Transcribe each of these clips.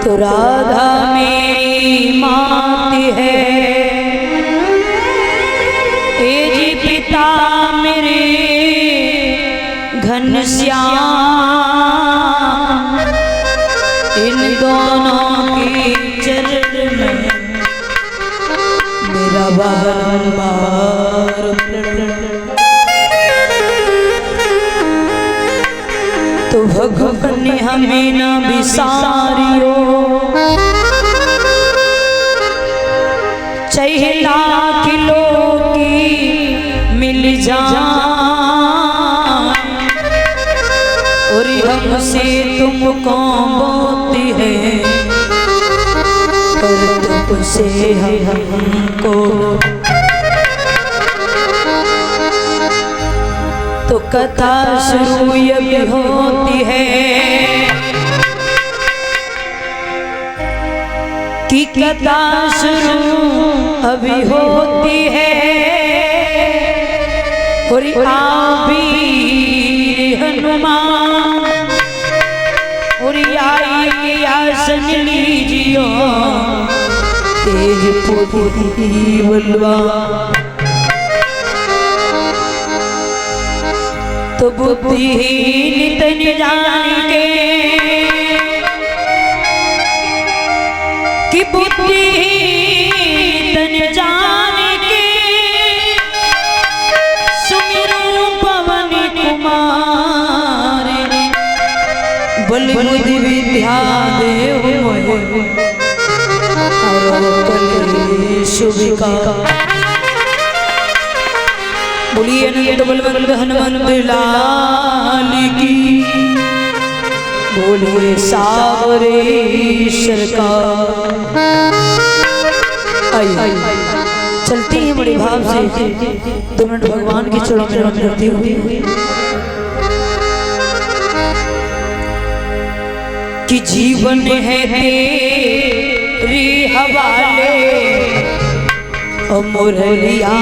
तो राधा मेरी मात है, ए जी पिता मेरे घनश्याम, इन दोनों के चरण में मेरा बारंबार तो भगवान ने हमें न बिसारियो, चाहे लाख लोग की मिल जाए और हमसे तुमको बोती है, पर तुमसे हमको तो कथा शुरू ये होती है कि कथा शुरू अभी होती है और आबीर हनुमान और आई के आसन लीजियो तेज पुत्री बलवान। तो बुद्धिहीन तन जान के कि बुद्धिहीन तन जान के सुमिरो पवन कुमार, बल बुद्धि विद्या देव शुभिका। बोलिए अनंत बलवंत हनुमंत लाल की, बोलिए सावरे सरकार। चलती है बड़े भाव से 2 मिनट भगवान के चरणों में नमन करती हुई कि जीवन है तेरे हवाले और मुरलिया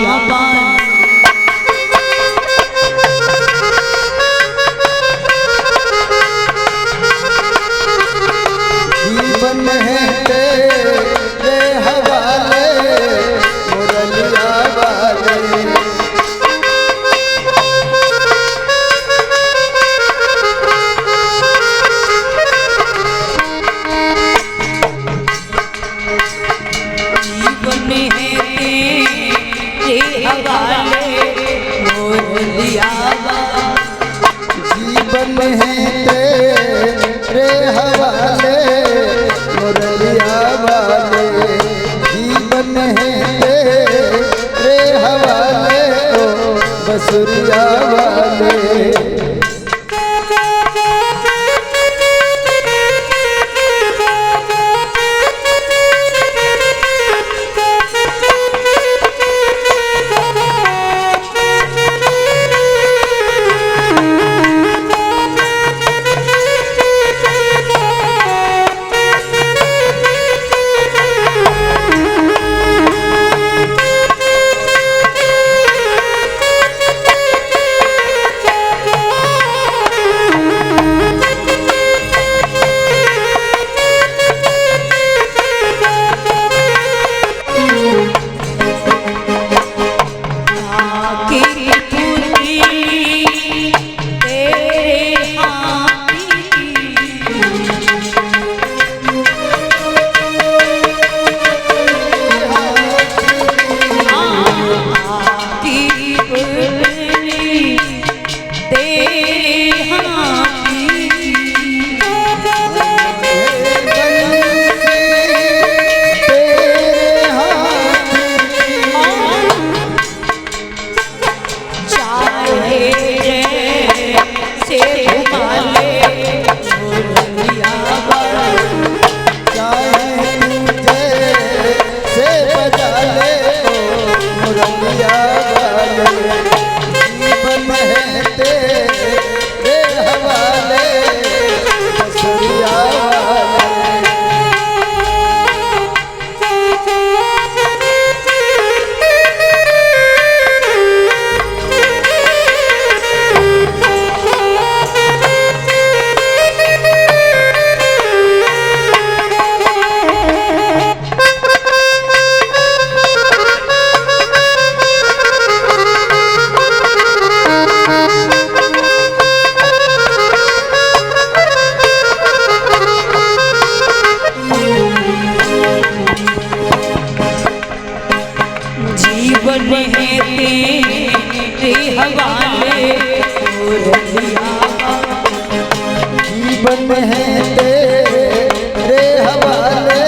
जीवन है तेरे हवाले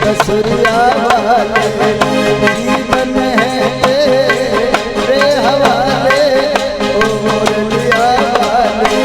बसुरिया वाले, जीवन है तेरे हवाले ओ मुरलिया वाले।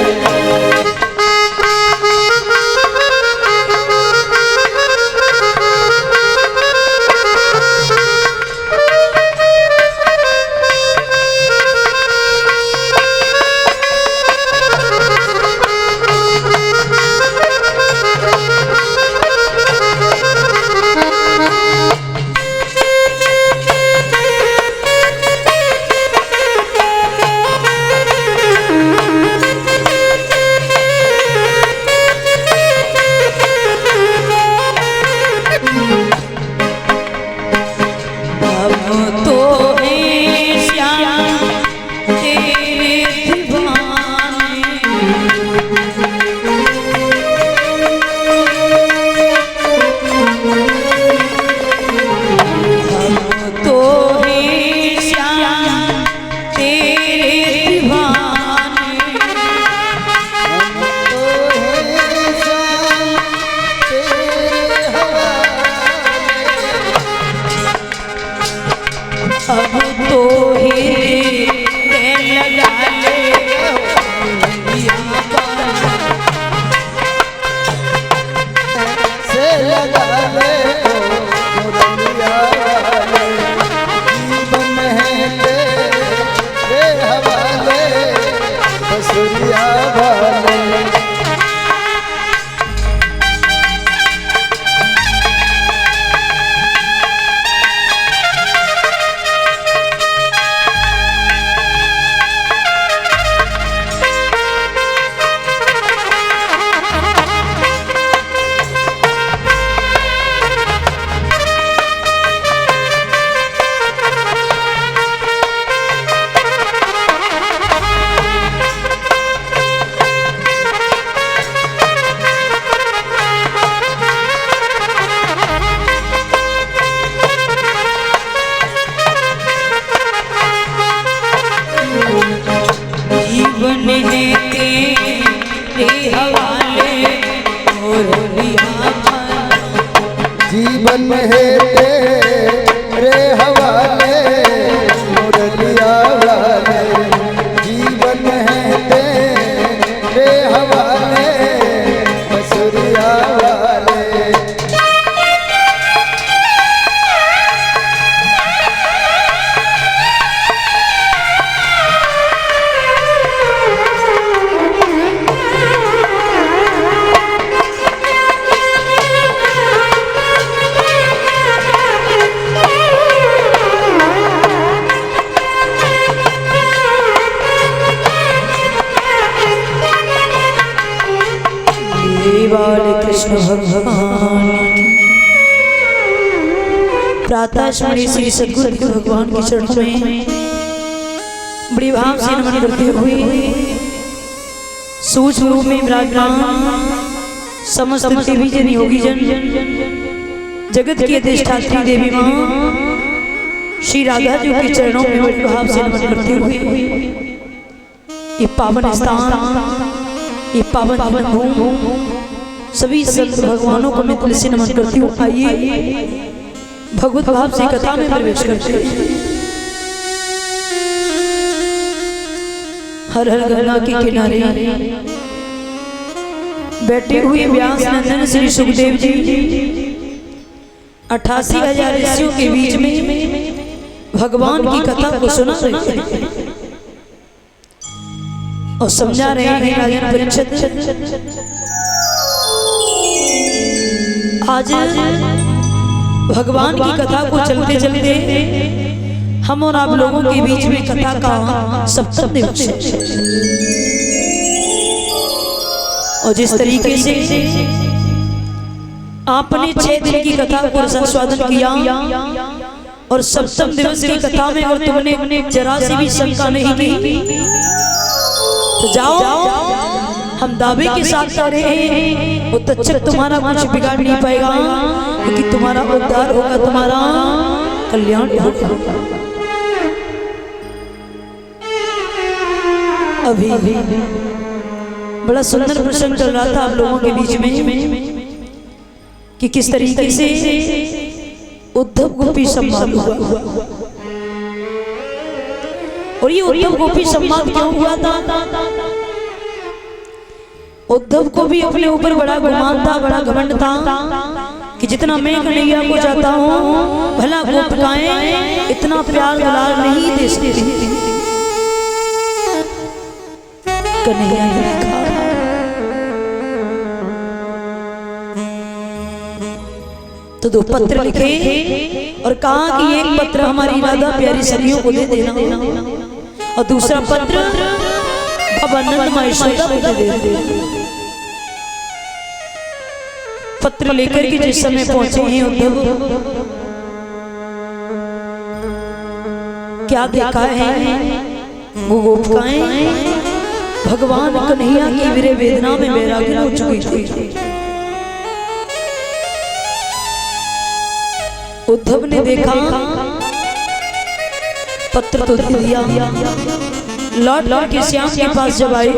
जीवन है तेरे हवाले मुरलिया वाले, जीवन है तेरे हवाले बसुरिया वाले। कृष्ण भगवान प्रातः स्मरण श्री सद्गुरु भगवान के चरणों में बड़ी भाव से नमन करते हुए सूक्ष्म रूप में विराजमान समस्त देवी जन योगी जन जगत की अधिष्ठात्री देवी मां श्री राधा जी के चरणों में बड़ी भाव से नमन करते हुए ये पावन स्थान, ये पावन भूमि, सभी संत भगवानों को मैं दिल से नमन करती हूँ। आइए भगवत भाव से कथा में प्रवेश करते हैं। हर हर गंगा के किनारे बैठे हुए व्यास नंदन श्री सुखदेव जी 88,000 ऋषियों के बीच में भगवान की कथा को सुना रहे हैं और समझा रहे हैं राजन परीक्षित। आज भगवान की कथा को चलते चलते हम और आप लोगों के बीच में कथा का सप्तम दिवस है और जिस तरीके से आपने 6 दिन की कथा को रसास्वादन किया और सप्तम दिवस की कथा में और तुमने जरा सी भी शंका नहीं की, तो जाओ हम दावे के साथ कह रहे हैं वो तक्षक तुम्हारा कुछ बिगाड़ नहीं पाएगा, क्योंकि तुम्हारा उद्धार होगा, तुम्हारा कल्याण होगा। अभी बड़ा सुंदर प्रसंग चल रहा था आप लोगों के बीच में कि किस तरीके से उद्धव गोपी संवाद हुआ। और ये उद्धव गोपी संवाद क्यों हुआ था? उद्धव को भी अपने ऊपर बड़ा गुमान था, बड़ा घमंड था कि जितना मैं कन्हैया को चाहता हूँ भला गोपिकाएं इतना प्यार दुलार नहीं दे सकती। कन्हैया ने लिखा तो 2 पत्र लिखे और कहा कि एक पत्र हमारी राधा प्यारी सखियों को दे देना और दूसरा पत्र बाबा नंद यशोदा को दे देना। पत्र लेकर के जिस समय पहुंचे हैं उद्धव, क्या देखा है? वो गोपिकाएं भगवान कन्हैया की वीर वेदना में वैराग्य हो चुकी थी। उद्धव ने देखा पत्र तो दे दिया, लौट लौट के श्याम के पास जब आए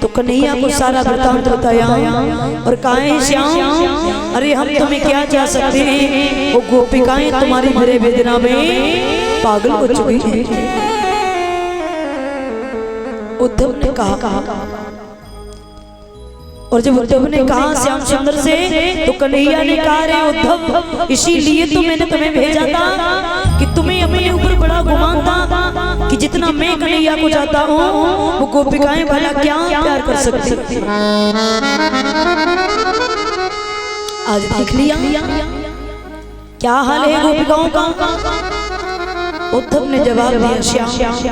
तो कन्हैया को सारा वृतांत बताया और कहा है श्याम, अरे हम तुम्हें क्या जा सकते हैं, वो गोपिकाएं तुम्हारी वीर वेदना में पागल हो चुकी हैं। उद्धव ने कहा और जब उद्धव ने कहा श्याम सुंदर से तो कन्हैया ने कहा रे उद्धव, इसीलिए तो मैंने तुम्हें भेजा था कि तुम्हें अपने ऊपर बड़ा गुमान था कि जितना मैं कन्हैया को चाहता हूँ वो गोपिकाएं भला क्या प्यार कर सकती। आज देख लिया क्या हाल है गोपिकाओं का। उद्धव ने जवाब दिया श्याम,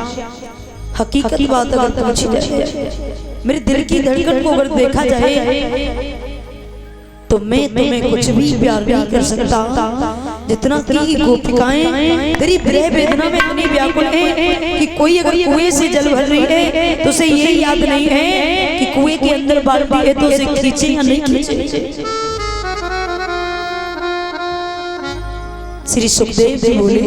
हकीकत बात अगर पूछी जाए, मेरे दिल की धड़कन को अगर देखा जाए तो मैं तुम्हें कुछ भी प्यार नहीं कर सकता जितना कि गोपिकाएं तेरी विरह वेदना में इतनी व्याकुल है कि कोई अगर कुएं से जल भर रही है तो उसे ये याद नहीं है कि कुएं के अंदर बाल्टी है तो उसे खींचे या नहीं खींचे। श्री सुखदेव जी बोले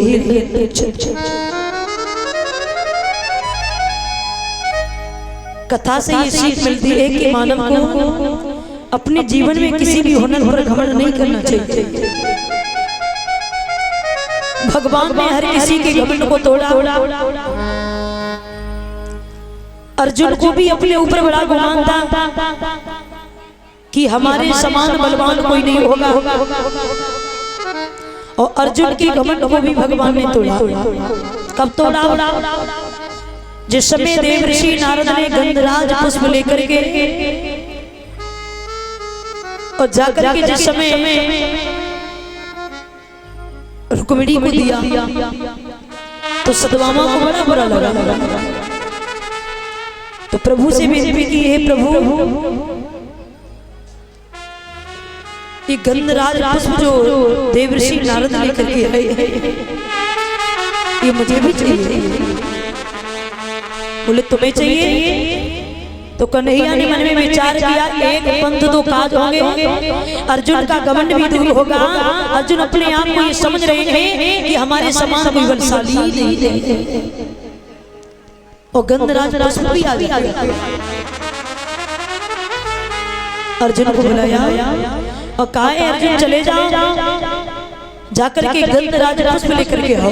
कथा से ये सीख मिलती है कि मानव को अपने जीवन में किसी भी हुनर पर घमंड नहीं करना चाहिए। भगवान ने हर किसी के घमंड को तोड़ा। अर्जुन को भी अपने ऊपर बड़ा गुमान था कि हमारे समान बलवान कोई नहीं होगा और अर्जुन के घमंड को भी भगवान ने तोड़ा। कब तोड़ा? जिस समय देव ऋषि नारद ने गंधराज पुष्प लेकर के और जाकर के जिस समय रुक्मिणी को दिया तो सतभामा को बड़ा बुरा लगा। तो प्रभु से विनती की, हे प्रभु ये गंधराज पुष्प जो देव ऋषि नारद लेकर के आए ये मुझे भी चाहिए। बोले तुम्हें चाहिए? तो कन्हैया ने मन में विचार किया, एक पंथ दो काज होंगे, अर्जुन का घमंड भी दूर होगा। अर्जुन अपने आप को ये समझ रहे हैं कि हमारे समान कोई बलशाली नहीं है। और गंधराज पुष्प भी आ गया। अर्जुन को बुलाया और कहा अर्जुन चले जाओ, जाकर के गंधराज पुष्प लेकर के आओ।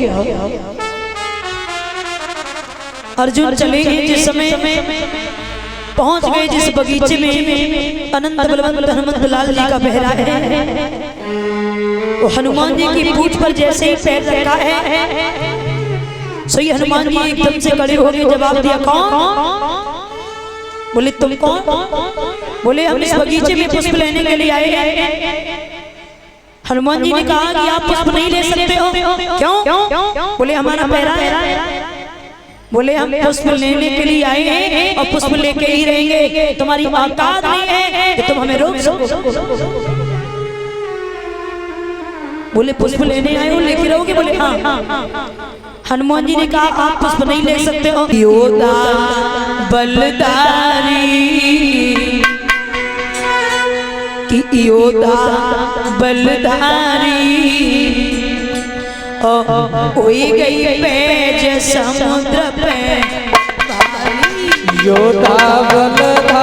अर्जुन चले गए। जिस समय पहुंच गए जिस बगीचे में अनंत बलवंत हनुमंत लाल जी का पहरा है, वो हनुमान जी की पूंछ पर जैसे ही पैर रखा है सही हनुमान जी एकदम से खड़े हो गए। जवाब दिया, कौन? बोले तुम कौन? बोले हम इस बगीचे में पुष्प लेने के लिए आए हैं। हनुमान जी ने कहा कि आप पुष्प नहीं ले सकते हो। क्यों? बोले हमारा पहरा है। बोले हम पुष्प लेने के लिए आए हैं और पुष्प लेके ही रहेंगे, तुम्हारी औकात नहीं है कि तुम हमें रोक सको। बोले पुष्प लेने आए हो, लेके रहोगे? बोले हाँ। हनुमान जी ने कहा आप पुष्प नहीं ले सकते हो। योदा बलधारी कि योदा बलधारी ओई गई पेज समुद्र पे योदा बलधारी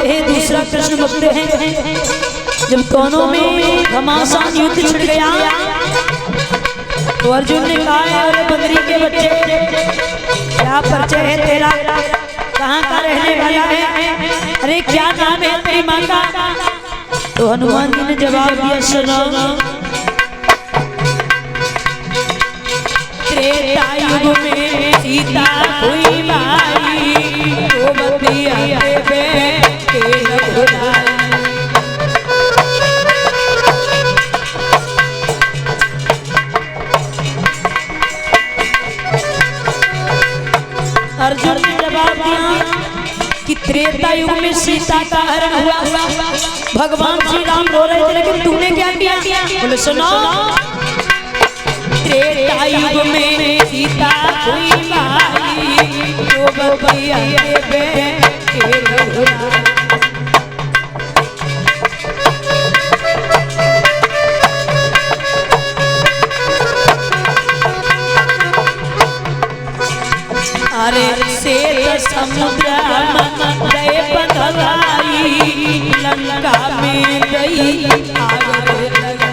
हैं, दूसरा कृष्ण भक्त है। जब दोनों में घमासान युद्ध छिड़ गया तो अर्जुन ने कहा है, अरे बंदरी के बच्चे क्या परिचय है तेरा, कहाँ का रहने वाला है, अरे क्या नाम है तेरी माँ का। तो हनुमान जी ने जवाब दिया, सुनो त्रेता युग में सीता हुई माई, तो बतिया के रघुराई। अर्जुन ने जवाब दिया कि त्रेता युग में सीता का हरण हुआ, भगवान श्री राम रो रहे थे, लेकिन तूने क्या किया। बोले सुनो त्रेता युग में सीता हुई माई, तो बतिया के रघुराई। अरे से समुद्र गए बंधवाई, लंका में गई आग लगाई।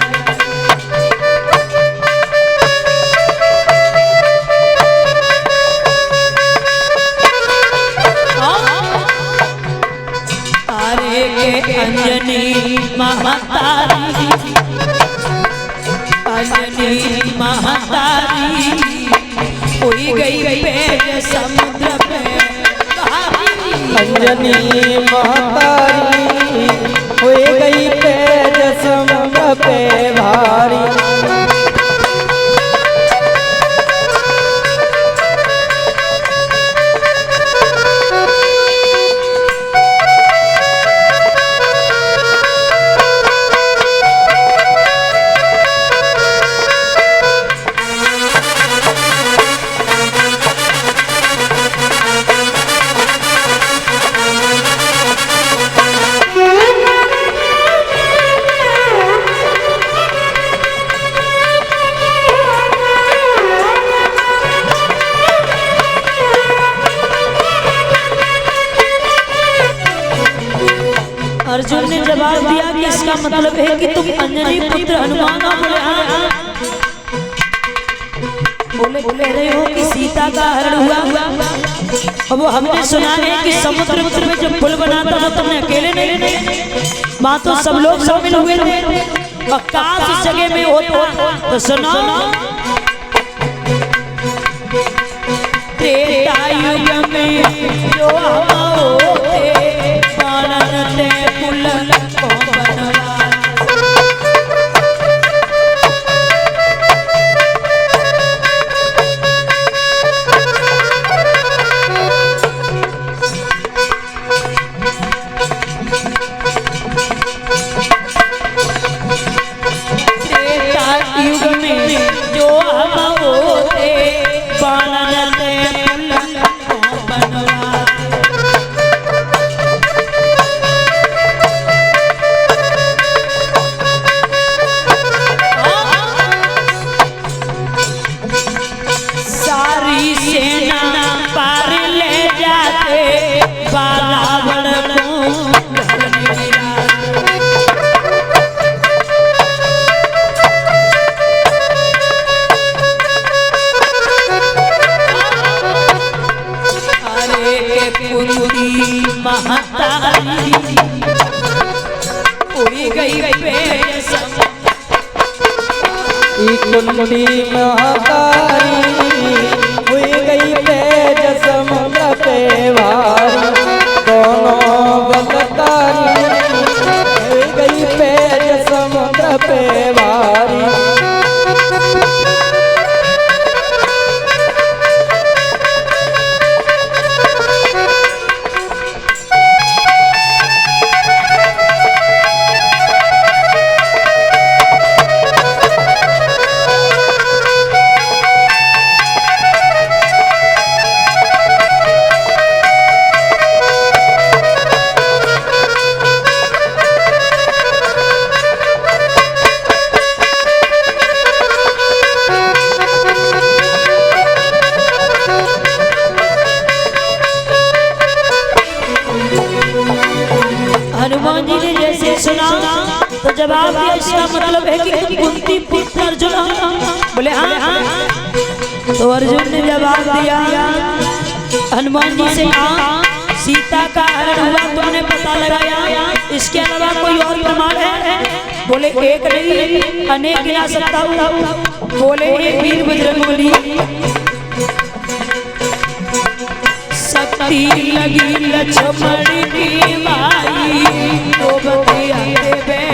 अरे के अंजनी महातारी, अंजनी महातारी हुई गई पैर समुद्र पे भारी। अंजनी महातारी हुई गई पैर समुद्र पे भारी। अर्जुन ने जवाब दिया कि इसका मतलब है कि तुम अंजनी पुत्र हनुमान हो। बोले हाँ। बोले कह रहे हो कि सीता का हरण हुआ। अब वो हमने सुना है कि समुद्र में जब पुल बना था तो तुमने अकेले नहीं, वहां तो सब लोग शामिल हुए थे। और काश इस जगह में होता तो सुनो त्रेता युग में जो होते बनते पुल को बनवा। त्रेता युग में जो होते बनते पुल को बनवा। सारी सेना पार ले जाते बालावण को घर में गिरा। अरे कुंती महातारी उड़ी गई पेड़ सब। कुंती महातारी हुई गई पेज समुद्र पे भारी। दोनों बलकारी हुई गई पेज समुद्र पे भारी। जवाब दिया इसका मतलब है कि तुम कुंती पुत्र अर्जुन हो? बोले हाँ हाँ। तो अर्जुन ने जवाब दिया हनुमान जी से सीता का हरण हुआ तुमने पता लगाया, इसके अलावा कोई और प्रमाण है? बोले एक नहीं अनेक गिना सकता हूँ। बोले एक वीर बजरंगबली शक्ति लगी लक्ष्मण की माई तो बतिया देवे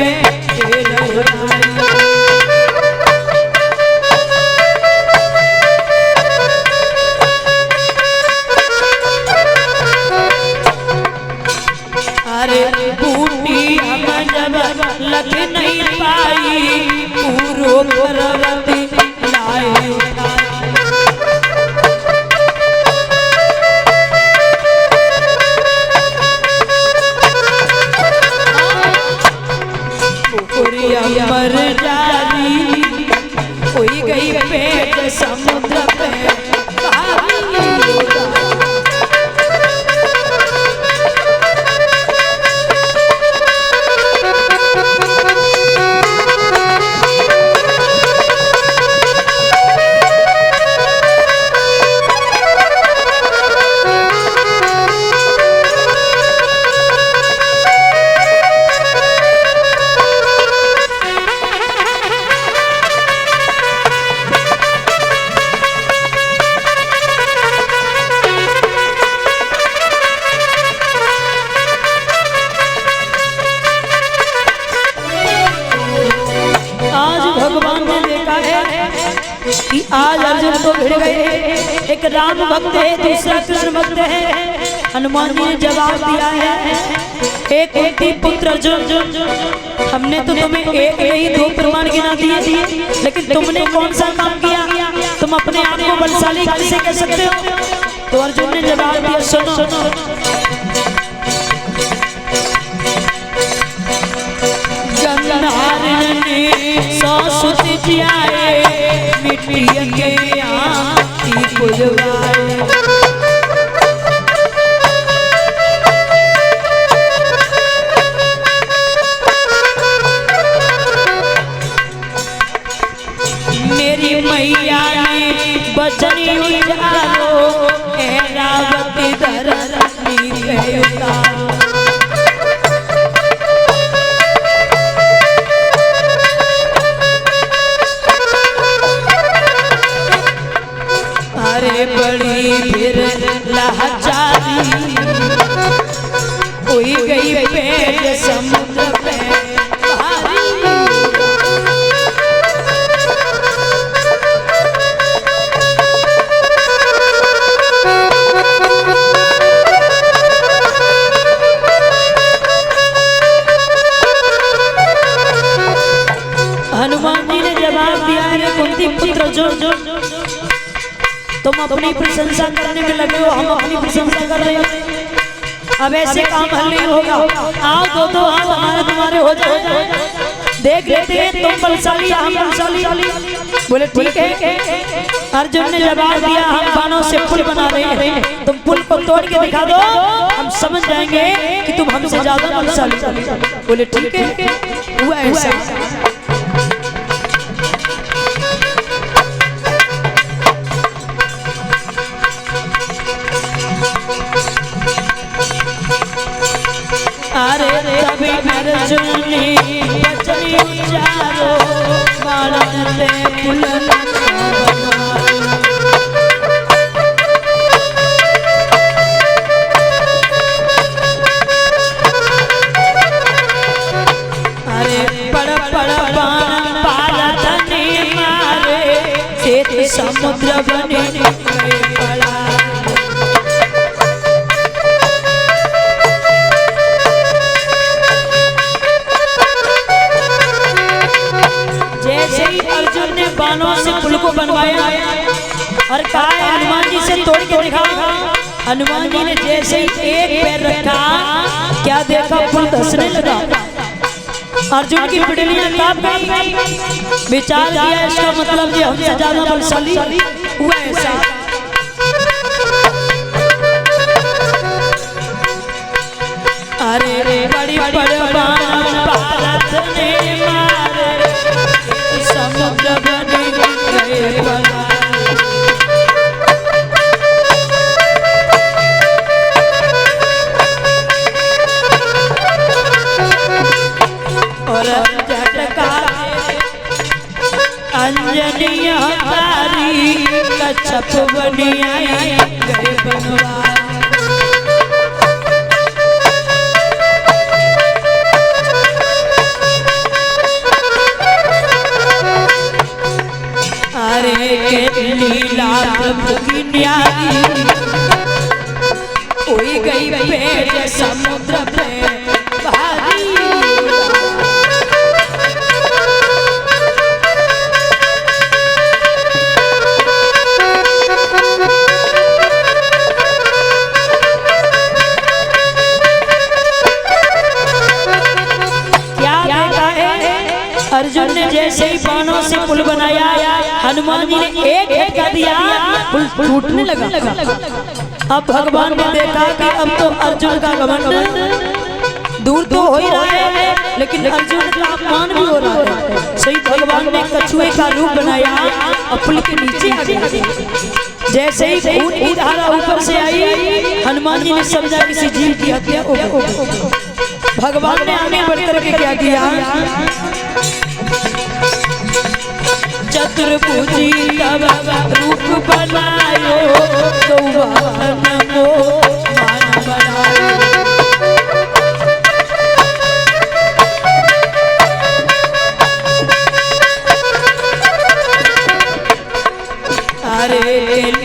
लग नहीं पाई पूरो पर्वती लाए। मर जारी कोई गई पेट समुद्र पे कि आज अर्जुन तो भिड़ गए, एक राम भक्त है दूसरा कृष्ण भक्त है। हनुमान जी ने जवाब दिया है एक कुंती पुत्र अर्जुन, हमने तो तुम्हें एक नहीं दो प्रमाण गिना दिए, लेकिन तुमने कौन सा काम किया? तुम अपने आप को बलशाली कैसे कह सकते हो? तो अर्जुन ने जवाब दिया सुनो मेरी मैया ने बचन उजारो रावती धरनी पे उतारो। अरे बड़ी फिर लाचारी कोई गई पेट समुद्र पे हनुमान जी ने जवाब दिया है कुंती पुत्र जो तुम अपनी प्रशंसा करने में लगे हो, हम अपनी प्रशंसा कर रहे हैं। अब ऐसे काम हल नहीं होगा, आओ दो हाथ हमारे तुम्हारे हो जाए, देख लेते हैं तुम बलशाली हम बलशाली। बोले ठीक है। अर्जुन ने जवाब दिया हम बाणों से पुल बना रहे हैं, तुम पुल को तोड़ के दिखा दो, हम समझ जाएंगे कि तुम हमसे ज्यादा बलशाली। बोले ठीक है, हुआ ऐसा। अरे तभी अर्जुन ने बचन उजारो बाणन पे पुल अरे पड़ बाण पारत ने मारे चेत समुद्र बने पड़ा। अर्जुन ने बाणों से पुल को बनवाया और कहा हनुमान जी से तोड़ के दिखाओ। हनुमान जी ने जैसे ही एक पैर रखा क्या देखा पुल धंसने लगा, अर्जुन की पिंडलियां कांप गई। विचार किया इसका मतलब ये हमसे ज्यादा बलशाली हुआ ऐसा। अरे बड़ी बड़ी भारत ने अंजनी हमारी कच्छप बनी आई गए बनवारी। अरे के लीला प्रभु की न्यारी हुई गई पेट समुद्र पे भारी। अर्जुन ने जैसे ही बाणों से पुल बनाया, हनुमान जी ने एक झटका दिया, पुल टूटने लगा। अब भगवान ने देखा कि अब तो अर्जुन का घमंड दूर तो हो ही रहा है, लेकिन अर्जुन का अपमान भी हो रहा है। सही भगवान ने कछुए का रूप बनाया और पुल के नीचे आ गया। जैसे ही खून की धारा ऊपर से आई, हनुमान जी ने समझा किसी जीव की हत्या हो गई। भगवान ने आगे बढ़ करके क्या किया, चतुर्भुजी तब रूप बनायो तो वाहन को मान बनायो। अरे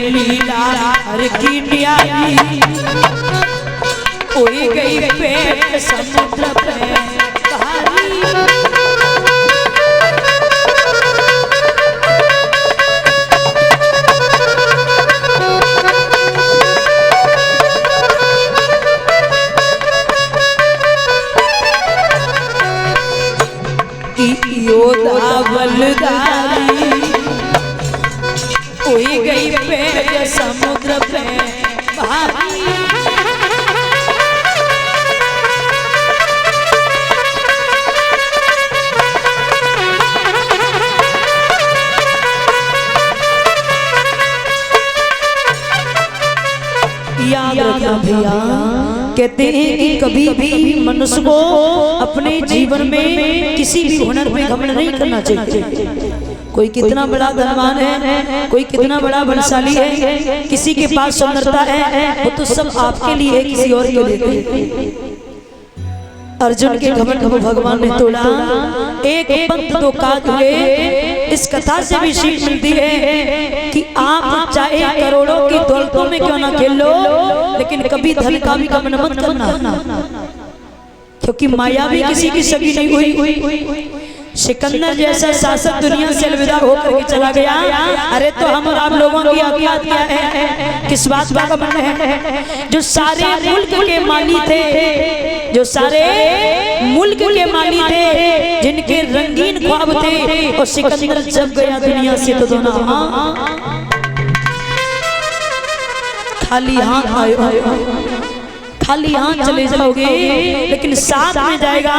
लीला हर की न्यारी हुई गई पेट समुद्र पे भारी। योदा बलदारी हुई गई पेट समुद्र पे भारी। याद रखना भैया, कहते हैं कि कभी भी मनुष्य को अपने जीवन में किसी भी हुनर पे घमंड नहीं करना चाहिए। कोई कितना बड़ा धनवान है, कोई कितना बड़ा बलशाली है, किसी के पास सुंदरता है, वो तो सब आपके लिए है, किसी और के लिए। अर्जुन के घमंड को भगवान ने तोड़ा। एक पंथ दो काज हुए। इस कथा से भी सीख मिलती है कि आप चाहे करोड़ों की दौलतों में क्यों ना खेल लो, लेकिन कभी धन का भी घमंड मत करना, क्योंकि माया भी किसी की सगी नहीं हुई। सिकंदर जैसा शासक दुनिया से अलविदा होकर के चला गया। अरे तो हम और आप लोगों की औकात क्या है, किस बात का घमंड है? जो सारे मुल्क के माली थे, जो सारे मुल्क के माली थे, जिनके रंगीन ख्वाब थे, और सिकंदर जब गया दुनिया से तो दोनों खाली हाथ आए, खाली हाथ चले जाओगे, लेकिन साथ में जाएगा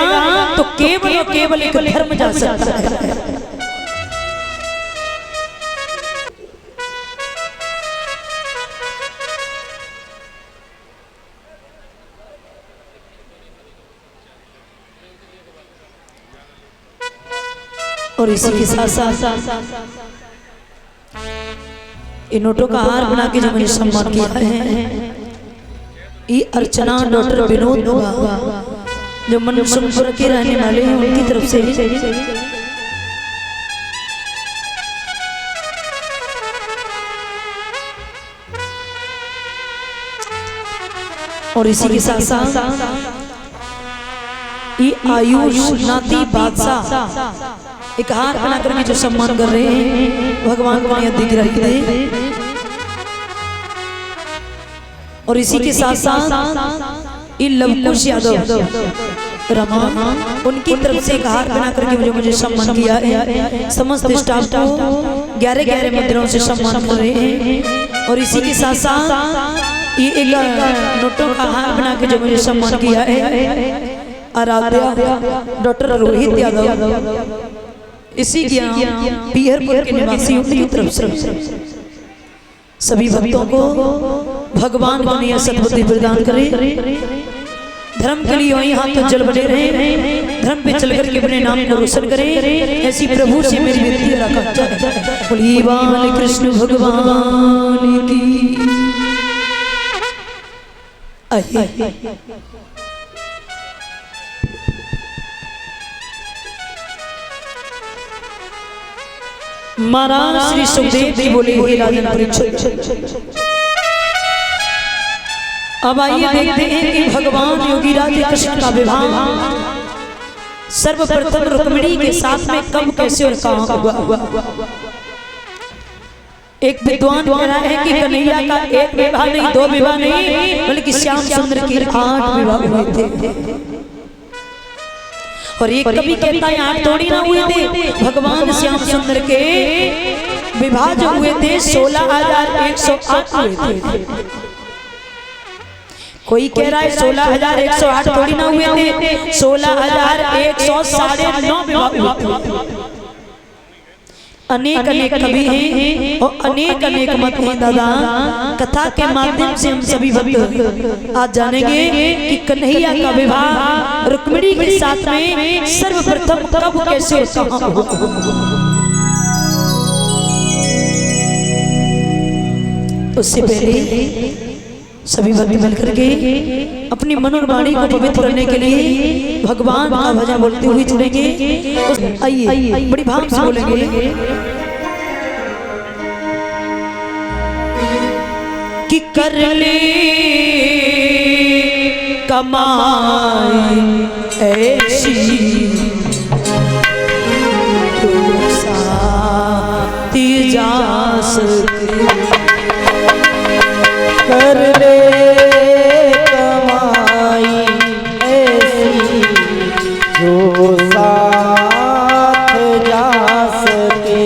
तो केवल और केवल एक धर्म जा सकता है। और इसी के साथ साथ इन नोटों का हार बना के जो मुझे सम्मान किया है, ये अर्चना डॉक्टर विनोद जो मनसुखपुर के रहने वाले हैं, उनकी तरफ से और इसी के साथ साथ ये आयुष नाती बादशाह एक हार बना करके जो सम्मान कर रहे हैं, भगवान को दिख रही है। और इसी के साथ साथ ये लवकुश यादव रमा, उनकी तरफ से एक हार बना करके मुझे सम्मान किया है। समस्त स्टाफ को 11-11 मुद्राओं से सम्मान कर रहे हैं। और इसी के साथ साथ ये एक नोटों का हार बना के जो मुझे सम्मान किया है आराध्या डॉक्टर रोहित यादव, इसी की पीहरपुर के निवासियों की तरफ से सभी भक्तों को भगवान बनिया सद्बुद्धि प्रदान करे। धर्म के लिए यहाँ तो जल बने रहे। धर्म पे चल करके अपने नाम को रोशन करें। ऐसी प्रभु से मेरी विनती रखा। बोलिए बाल कृष्ण भगवान की। आइए महाराज श्री सुखदेव जी बोले, हे राजन परीक्षित, अब आइए देखते हैं कि भगवान योगी राधे कृष्ण का विवाह सर्वप्रथम रुक्मिणी के साथ में कब, कैसे और कहां हुआ। एक विद्वान कह रहा है कि कन्हैया का एक विवाह नहीं, दो विवाह नहीं, बल्कि श्याम सुंदर के 8 विवाह हुए थे। और एक कवि कहता है 8 थोड़ी ना हुए थे, भगवान श्याम सुंदर के विवाह जो हुए थे 16,108 हुए थे। कोई कह रहा है 16,108 थोड़ी ना हुए थे, 16,109 विवाह हुए थे। अनेक अनेक कवि हैं और अनेक अनेक मत हैं दादा। कथा के माध्यम से हम सभी भक्त आज जानेंगे कि कन्हैया का विवाह रुक्मिणी के साथ में सर्वप्रथम कब, कैसे, कहां हुआ। उससे पहले सभी भक्त मिलकर के अपनी मनोवाणी को पवित्र करने के लिए भगवान का भजन बोलते हुए चलेंगे। आइए बड़ी भाव से बोलेंगे कि कर ले कमाई ऐसी तो साथी जा सके, कर ले कमाई ऐसी जो साथ जा सके,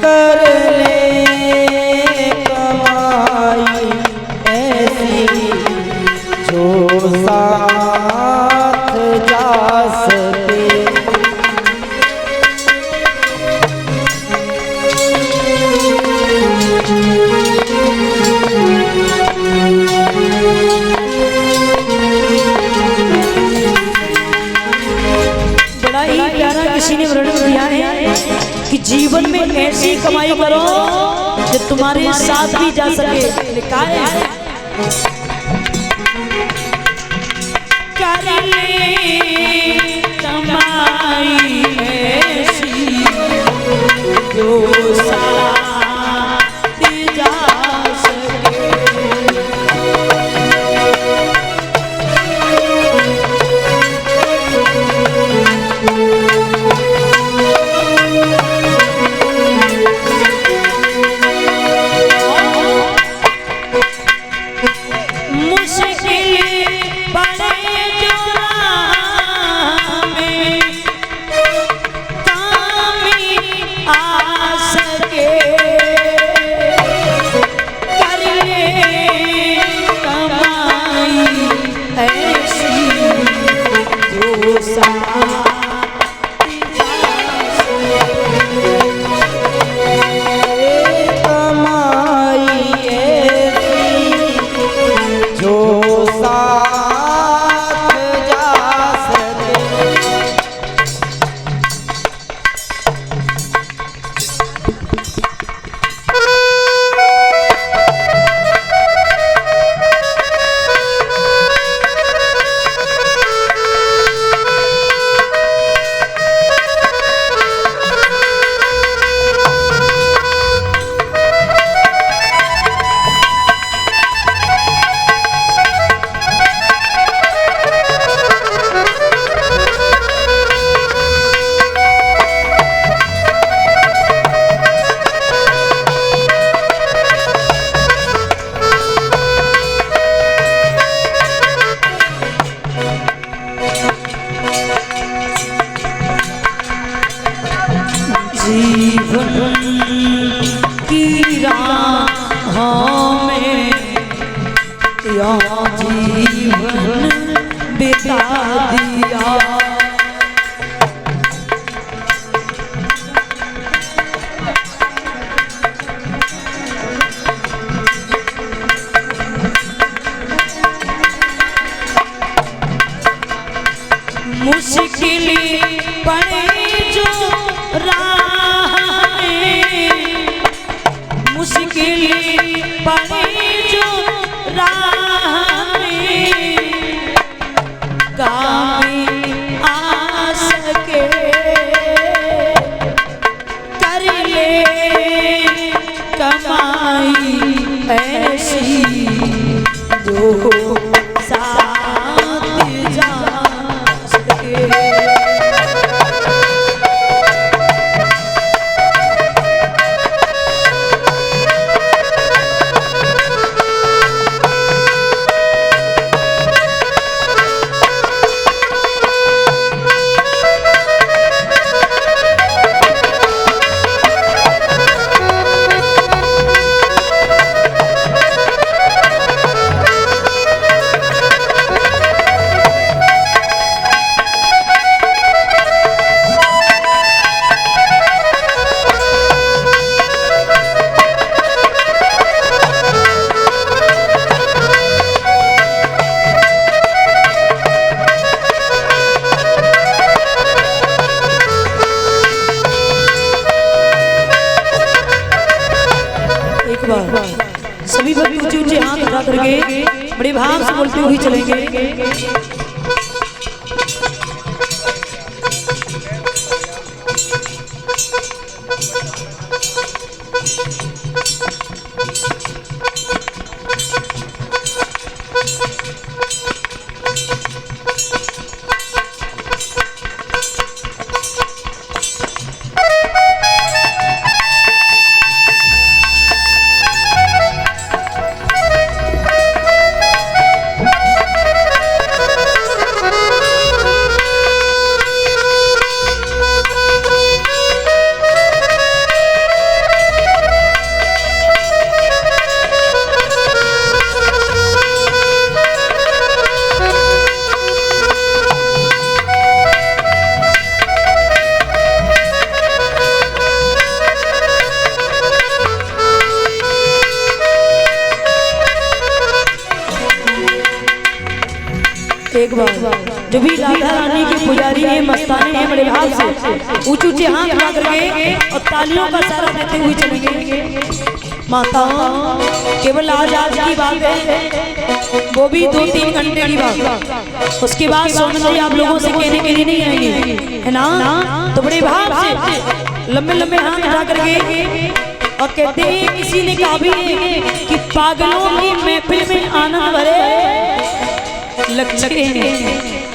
कर ले कमाई ऐसी जो साथ जा सके। किसी ने वर्णन किया है कि जीवन में ऐसी कमाई करो जो तुम्हारे साथ भी जा सके। लिखा है कर ले कमाई ऐसी जो साथ जा सके। जीवन बिता दिया। करके बड़े भाव से बोलते हुए चलेंगे। एक बार जो भी राधा रानी के पुजारी है, मस्ताने हैं, बड़े भाव से ऊंचे ऊंचे हाथ उठा करके और तालियों का सहारा देते हुए चलेंगे। माता केवल आज की बात है, वो भी 2-3 घंटे की बात, उसके बाद सोमनाथ आप लोगों से कहने के लिए नहीं आएंगे, है ना? तो बड़े भाव से लंबे लंबे हाथ उठा करके और कहते हैं किसी ने कहा भी कि पागलों की महफिल में आनंद भरे लक्ष्य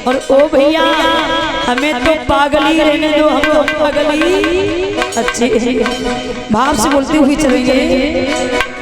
और ओ भैया हमें तो पागल ही रहने दो, हम तो पागल ही अच्छे भाव से बोलते हुए चलेंगे।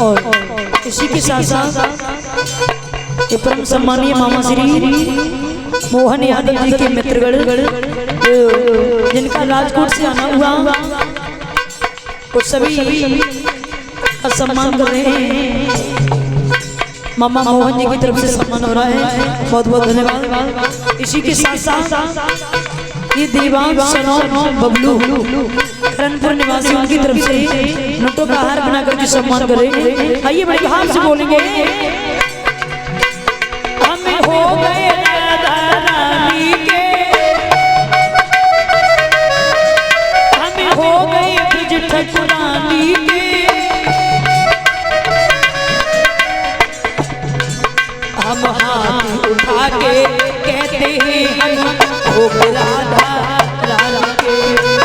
और इसी के साथ साथ ये परम सम्मानीय मामा श्री मोहन यादव जी के मित्रगण जिनका राजकोट से आना हुआ, कुछ सभी का सम्मान कर रहे हैं। मामा मोहन जी की तरफ से सम्मान हो रहा है, बहुत बहुत धन्यवाद। इसी के साथ साथ ये देवांग सनौर बबलू करणपुर निवासी उनकी तरफ से नोटों का हार बना करके सम्मान करेंगे। आइए बड़े भाव से बोलेंगे। हमें हो गए राधा रानी के, हमें हो गए ब्रज ठाकुरानी के, हम हाथ उठा के कहते हैं हम हो गए राधा रानी के।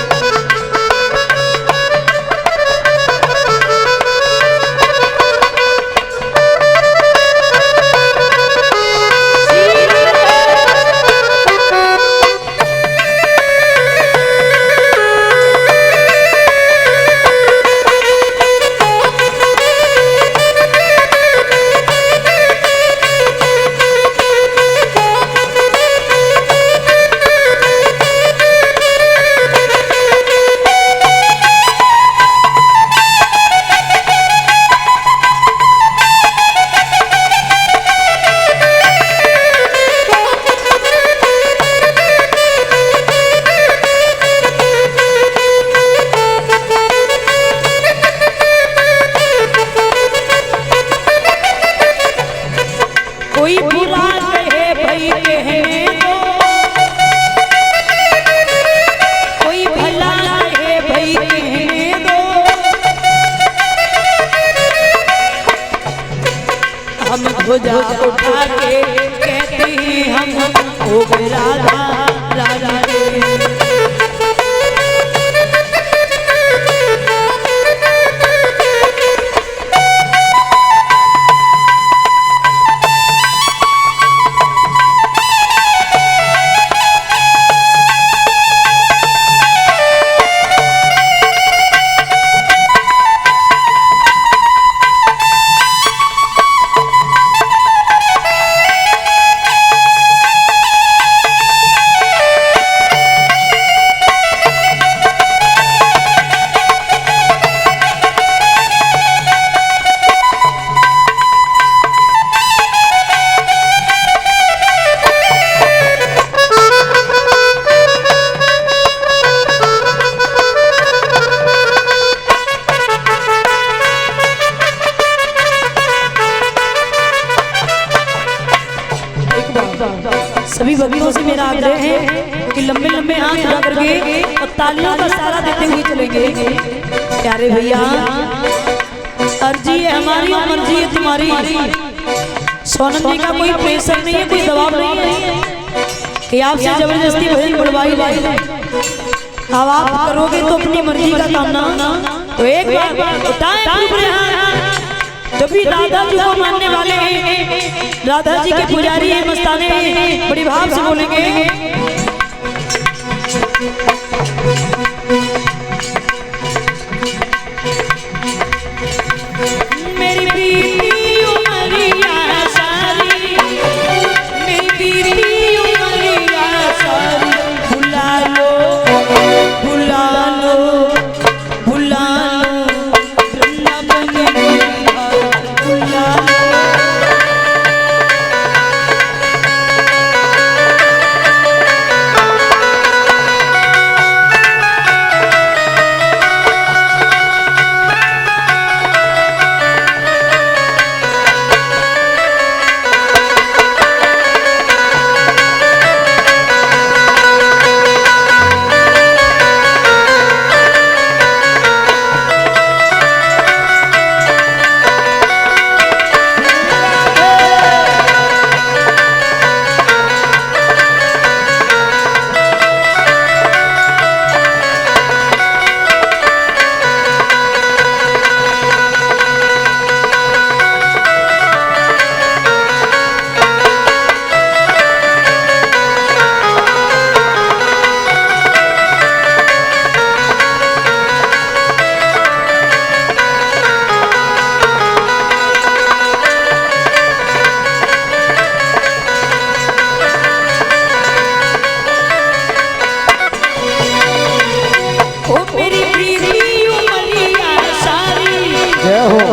कोई बुरा कहे भाई कहने दो, कोई भला कहे भाई कहने दो, हम ध्वजा उठा के कहते हैं हम हो गए राधा राधा के। सभी भक्तों से मेरा आग्रह है कि लंबे लंबे हाथ उठा करके और तालियों का सहारा देते हुए चलेंगे। प्यारे भैया, अर्जी है हमारी और मर्जी है तुम्हारी। सोनम जी का कोई प्रेशर नहीं है, कोई दबाव नहीं है कि आपसे जबरदस्ती भजन बुलवाई जाए। अब आप करोगे तो अपनी मर्जी का काम ना, तो एक बार उठाएं पूरे हाथ। जब भी राधा जी को मानने वाले हैं, राधा जी के पुजारी हैं, मस्ताने हैं, बड़ी भाव से बोलेंगे। मेरी बीती उमरिया सारी, मेरी बीती उमरिया सारी, बुला लो बुला लो बुला लो, वृंदावन में बुला लो।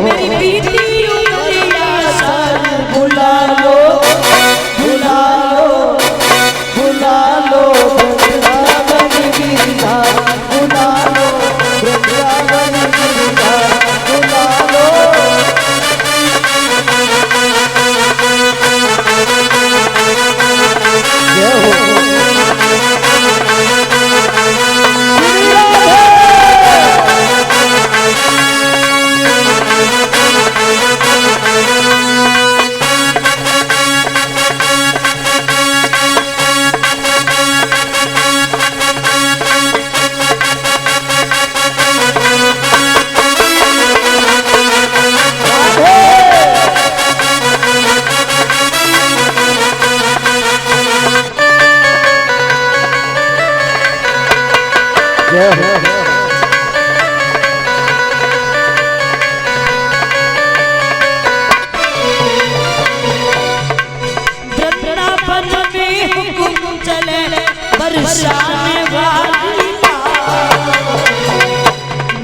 मेरी बीती उमरिया सारी, बुला लो बुला लो बुला लो, वृंदावन गिरिधार बुला लो, वृंदावन गिरिधार बुला लो। जय हो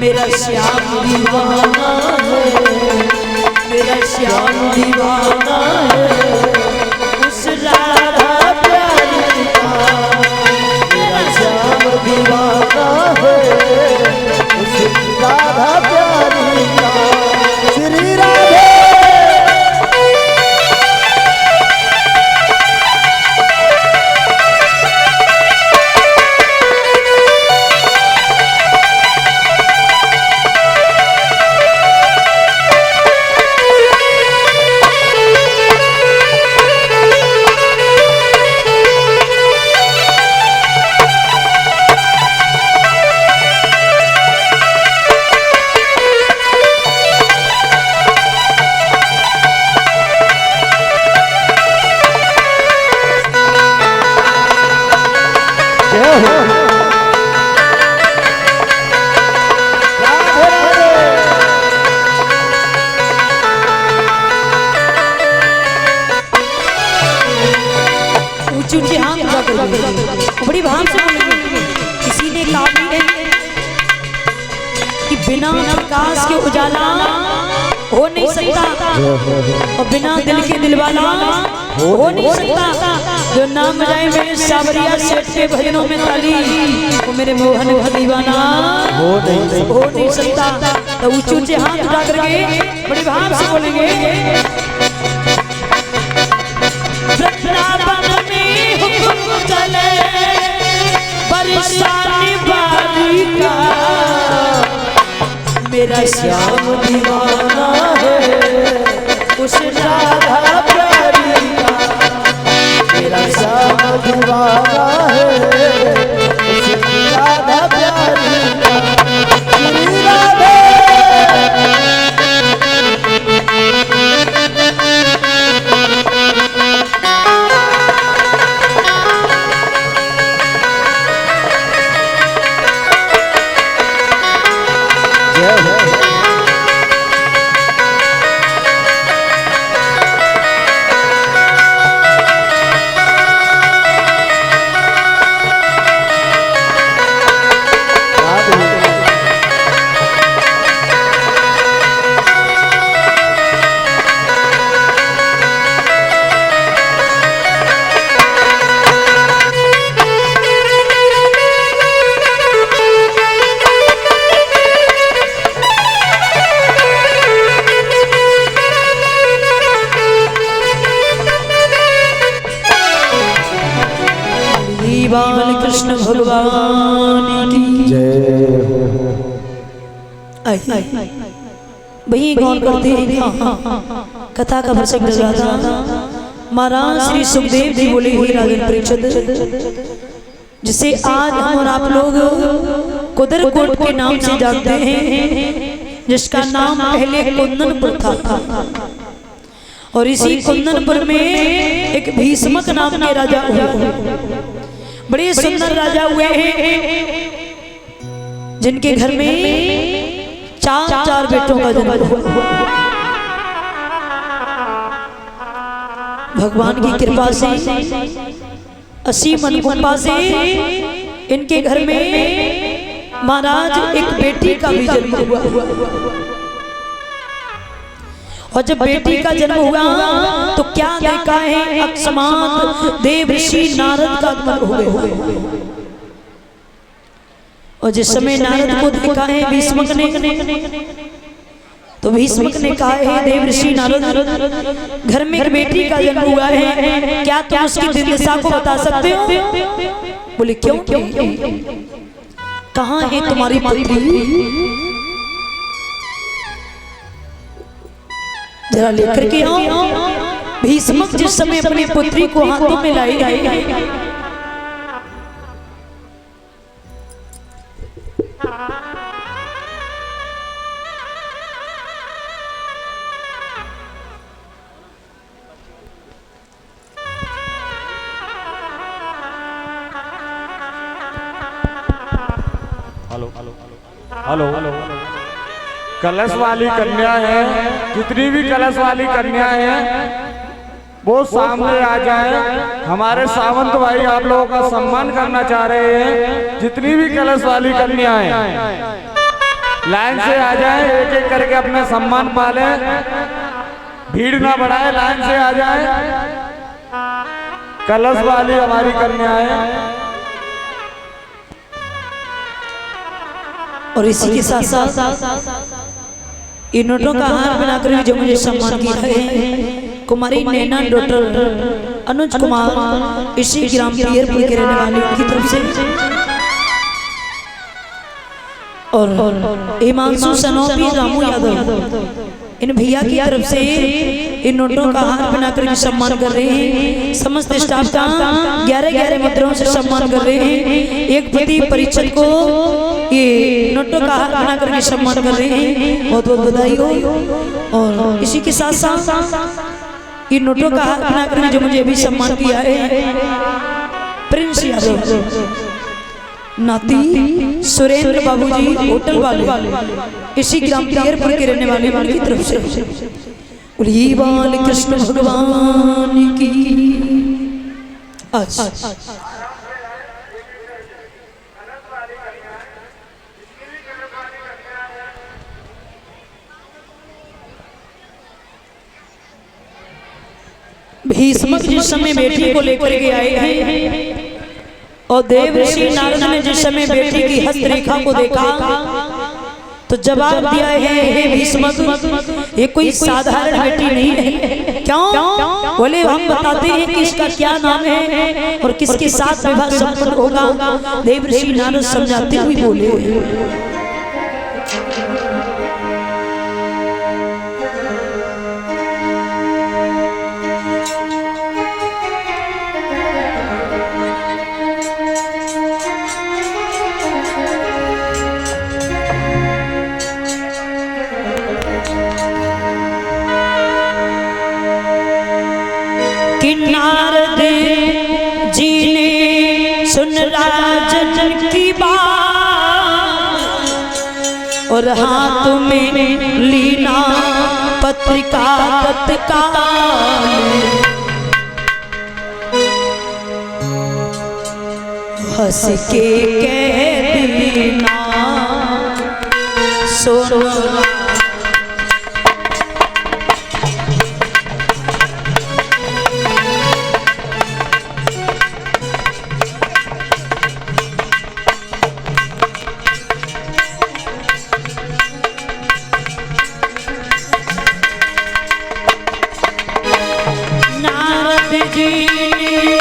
मेरा श्याम दीवाना है, मेरा श्याम दीवाना है, उस राधा प्यारी का। मेरा श्याम दीवाना है, उस राधा प्यारी का। श्री राधे बड़ी भाव से बोलेंगे। किसी ने कहा नहीं कि बिना प्रकाश के उजाला हो नहीं सकता, और बिना दिल के दिलवाला हो नहीं सकता। जो नाम बजाए मेरे सावरिया सेठ के भजनों में ताली, वो मेरे मोहन का दीवाना हो नहीं सकता। तो ऊंचे ऊंचे हाथ उठा करके बड़ी भाव से बोलेंगे। मेरा श्याम दीवाना है उस राधा प्यारी का, मेरा श्याम दीवाना है उस राधा प्यारी का। श्री राधे बाल कृष्ण भगवान की जय। वही गौर करते हैं कथा का प्रसंग चल रहा था। महाराज श्री सुखदेव जी बोले ही राजन परीक्षित, जिसे आज हम और आप लोग कुदरकोट के नाम से जानते हैं, जिसका नाम पहले कुंदनपुर था, और इसी कुंदनपुर में एक भीष्मक नाम के राजा हुए। बड़े सुंदर राजा हुए हैं, जिनके घर में चार बेटों का जन्म हुआ। भगवान की कृपा से असीम अनुकंपा से इनके घर में महाराज एक बेटी का भी जन्म हुआ। और जब बेटी का जन्म हुआ तो क्या देखा है, अकस्मात देव ऋषि नारद का आगमन हुए। और जिस समय नारद को देखा है भीष्मक ने, तो भीष्मक ने कहा है देव ऋषि नारद, घर में एक बेटी का जन्म हुआ है, क्या तुम उसकी दिशा को बता सकते हो? बोले क्यों, कहाँ है तुम्हारी पुत्री, जरा लेकर के आओ। भीष्मक जिस समय अपनी पुत्री को हाथों में लाई, हेलो कलश वाली कन्या है, जितनी भी कलश वाली कन्या है वो सामने आ जाए। हमारे सावंत भाई आप लोगों का सम्मान करना चाह रहे हैं। जितनी भी कलश वाली कन्या है लाइन से आ जाए, एक एक करके अपना सम्मान पाले, भीड़ ना बढ़ाए, लाइन से आ जाए। कलश वाली हमारी कन्या है। और इसी के साथ साथ इन नोटों का हार बनाकर जो मुझे सम्मान किया है, कुमारी नैना डॉक्टर अनुज कुमार, इसी ग्राम पियरपुर के रहने वाले की तरफ से, और हिमांशु सनोपी रामू यादव, इन भैया की तरफ से इन नोटों का हार बनाकर सम्मान कर रहे हैं। समस्त स्टाफ का 11-11 मुद्राओं से सम्मान कर रहे हैं। एक प्रति परिचय को ये नोटों का हार बनाकर सम्मान कर रहे हैं, बहुत बहुत बधाई हो। और इसी के साथ साथ ये नोटों का हार बनाकर जो मुझे अभी सम्मान किया है, प्रिंस यादव, नाती सुरेंद्र बाबूजी होटल वाले, इसी ग्राम पियरपुर के रहने वाले की तरफ से। बोलिए बाल कृष्ण भगवान की। भीष्मक जिस समय बेटी को लेकर के आए हैं और देव ऋषि नारद ने जिस समय बेटी की हस्तरेखा को देखा तो जवाब दिया है, हे भीष्मक, ये कोई साधारण बेटी नहीं है। क्यों? बोले हम बताते हैं कि इसका क्या नाम है और किसके साथ विवाह संपन्न होगा। देव ऋषि नारद समझाते हुए बोले, नारद जी ने सुन राजन की बात और हाथ में लीना पत्रिका तत्काल हंस के कह देना सोना नारद जी ने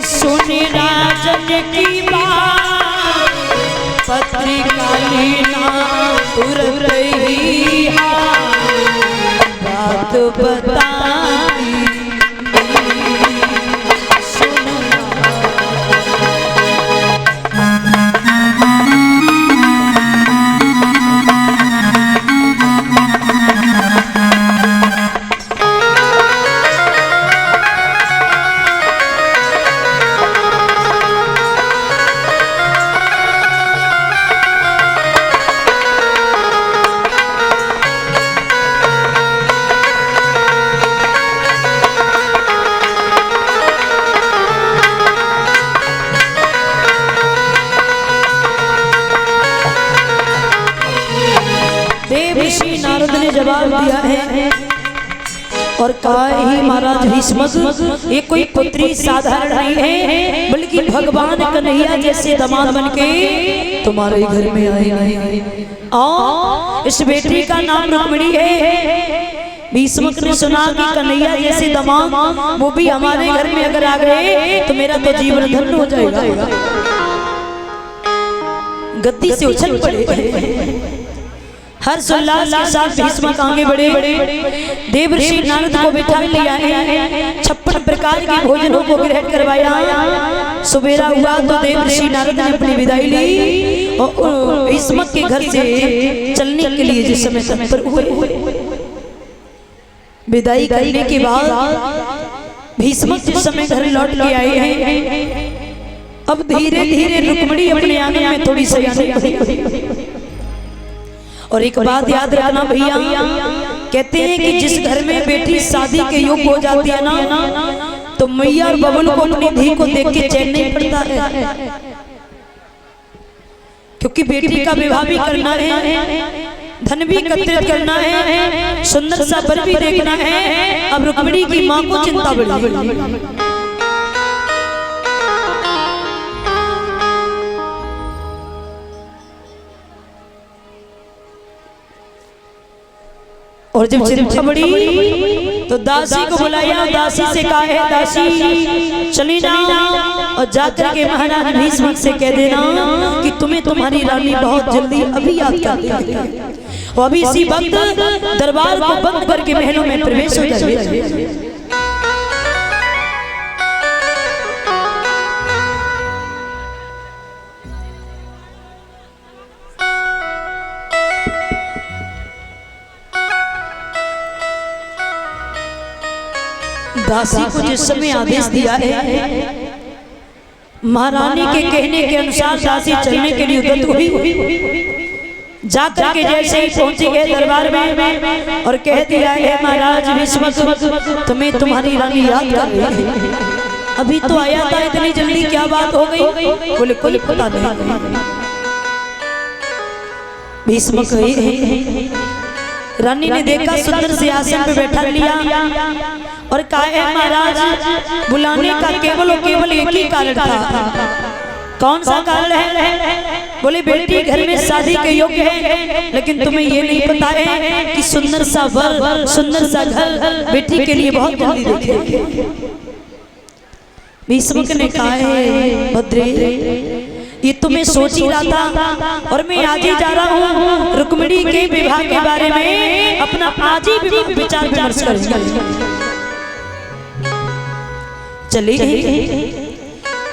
सुनी राजन की बात पत्रिका लेना तुरंत ही बात बताई ऋषि नारद ने जवाब दिया है और कहा ही महाराज भीष्मक ये कोई पुत्री साधारण नहीं है बल्कि भगवान कन्हैया जैसे दामाद बनके तुम्हारे घर में आए हैं और इस बेटी का नाम रुक्मिणी है। भीष्मक ने सुना कि कन्हैया जैसे दामाद वो भी हमारे घर में अगर आ गए तो मेरा तो जीवन धन्य हो जाएगा। गद्दी से उछल पड़े हर्ष उल्लास के साथ भीष्मक आगे बढ़े देव ऋषि नारद को बिठा लिया है 56 प्रकार के भोजनों को ग्रहण करवाया। सुबेरा हुआ तो देव ऋषि नारद ने अपनी विदाई ली और भीष्मक के घर से चलने के लिए जिस समय तत्पर हुए विदाई करने के बाद भीष्मक जिस समय घर लौट के आए हैं अब धीरे धीरे रुक्मिणी अपने आंगन में थोड़ी सही और एक बात याद रखना भैया कहते हैं कि जिस घर में बेटी शादी के योग्य हो जाती है ना तो मैया और बबुल को अपनी धी को देख के चैन नहीं पड़ता है क्योंकि बेटी का विवाह भी करना है धन भी एकत्रित करना है सुंदर सा वर भी देखना है। अब रुक्मिणी की माँ को चिंता बढ़ी और जब चिंता बढ़ी तो दासी को बुलाया दासी से कहा है दासी चली जाओ और जाकर के महाराज भीष्मक से कह देना कि तुम्हें तुम्हारी रानी बहुत जल्दी अभी याद करती है और अभी इसी वक्त दरबार को बंद करके महलों में प्रवेश हो जाए। दासी को जिस समय आदेश दिया है महारानी के कहने के अनुसार दासी चलने के लिए उद्यत हुई जाकर के जैसे ही पहुंची गए दरबार में और कह दिया है महाराज भीष्मक तुम्हें तुम्हारी रानी याद कर रही है अभी तो आया था इतनी जल्दी क्या बात हो गई बोले कोई पता नहीं। भीष्मक रानी ने देखा सुंदर से आसन पे बैठा लिया और कहा है महाराज बुलाने का केवल और केवल एक ही कारण था। कौन सा कारण है? बोले बेटी घर में शादी के योग्य है लेकिन तुम्हें ये नहीं पता है कि सुंदर सा वर सुंदर सा घर बेटी के लिए बहुत जल्दी देखे। भीष्मक ने कहा है भद्रे ये तुम्हें सोच ही रहा था और मैं आज ही जा रहा हूँ रुक्मिणी के विवाह के बारे में अपना आज ही विचार विमर्श करूंगा। चले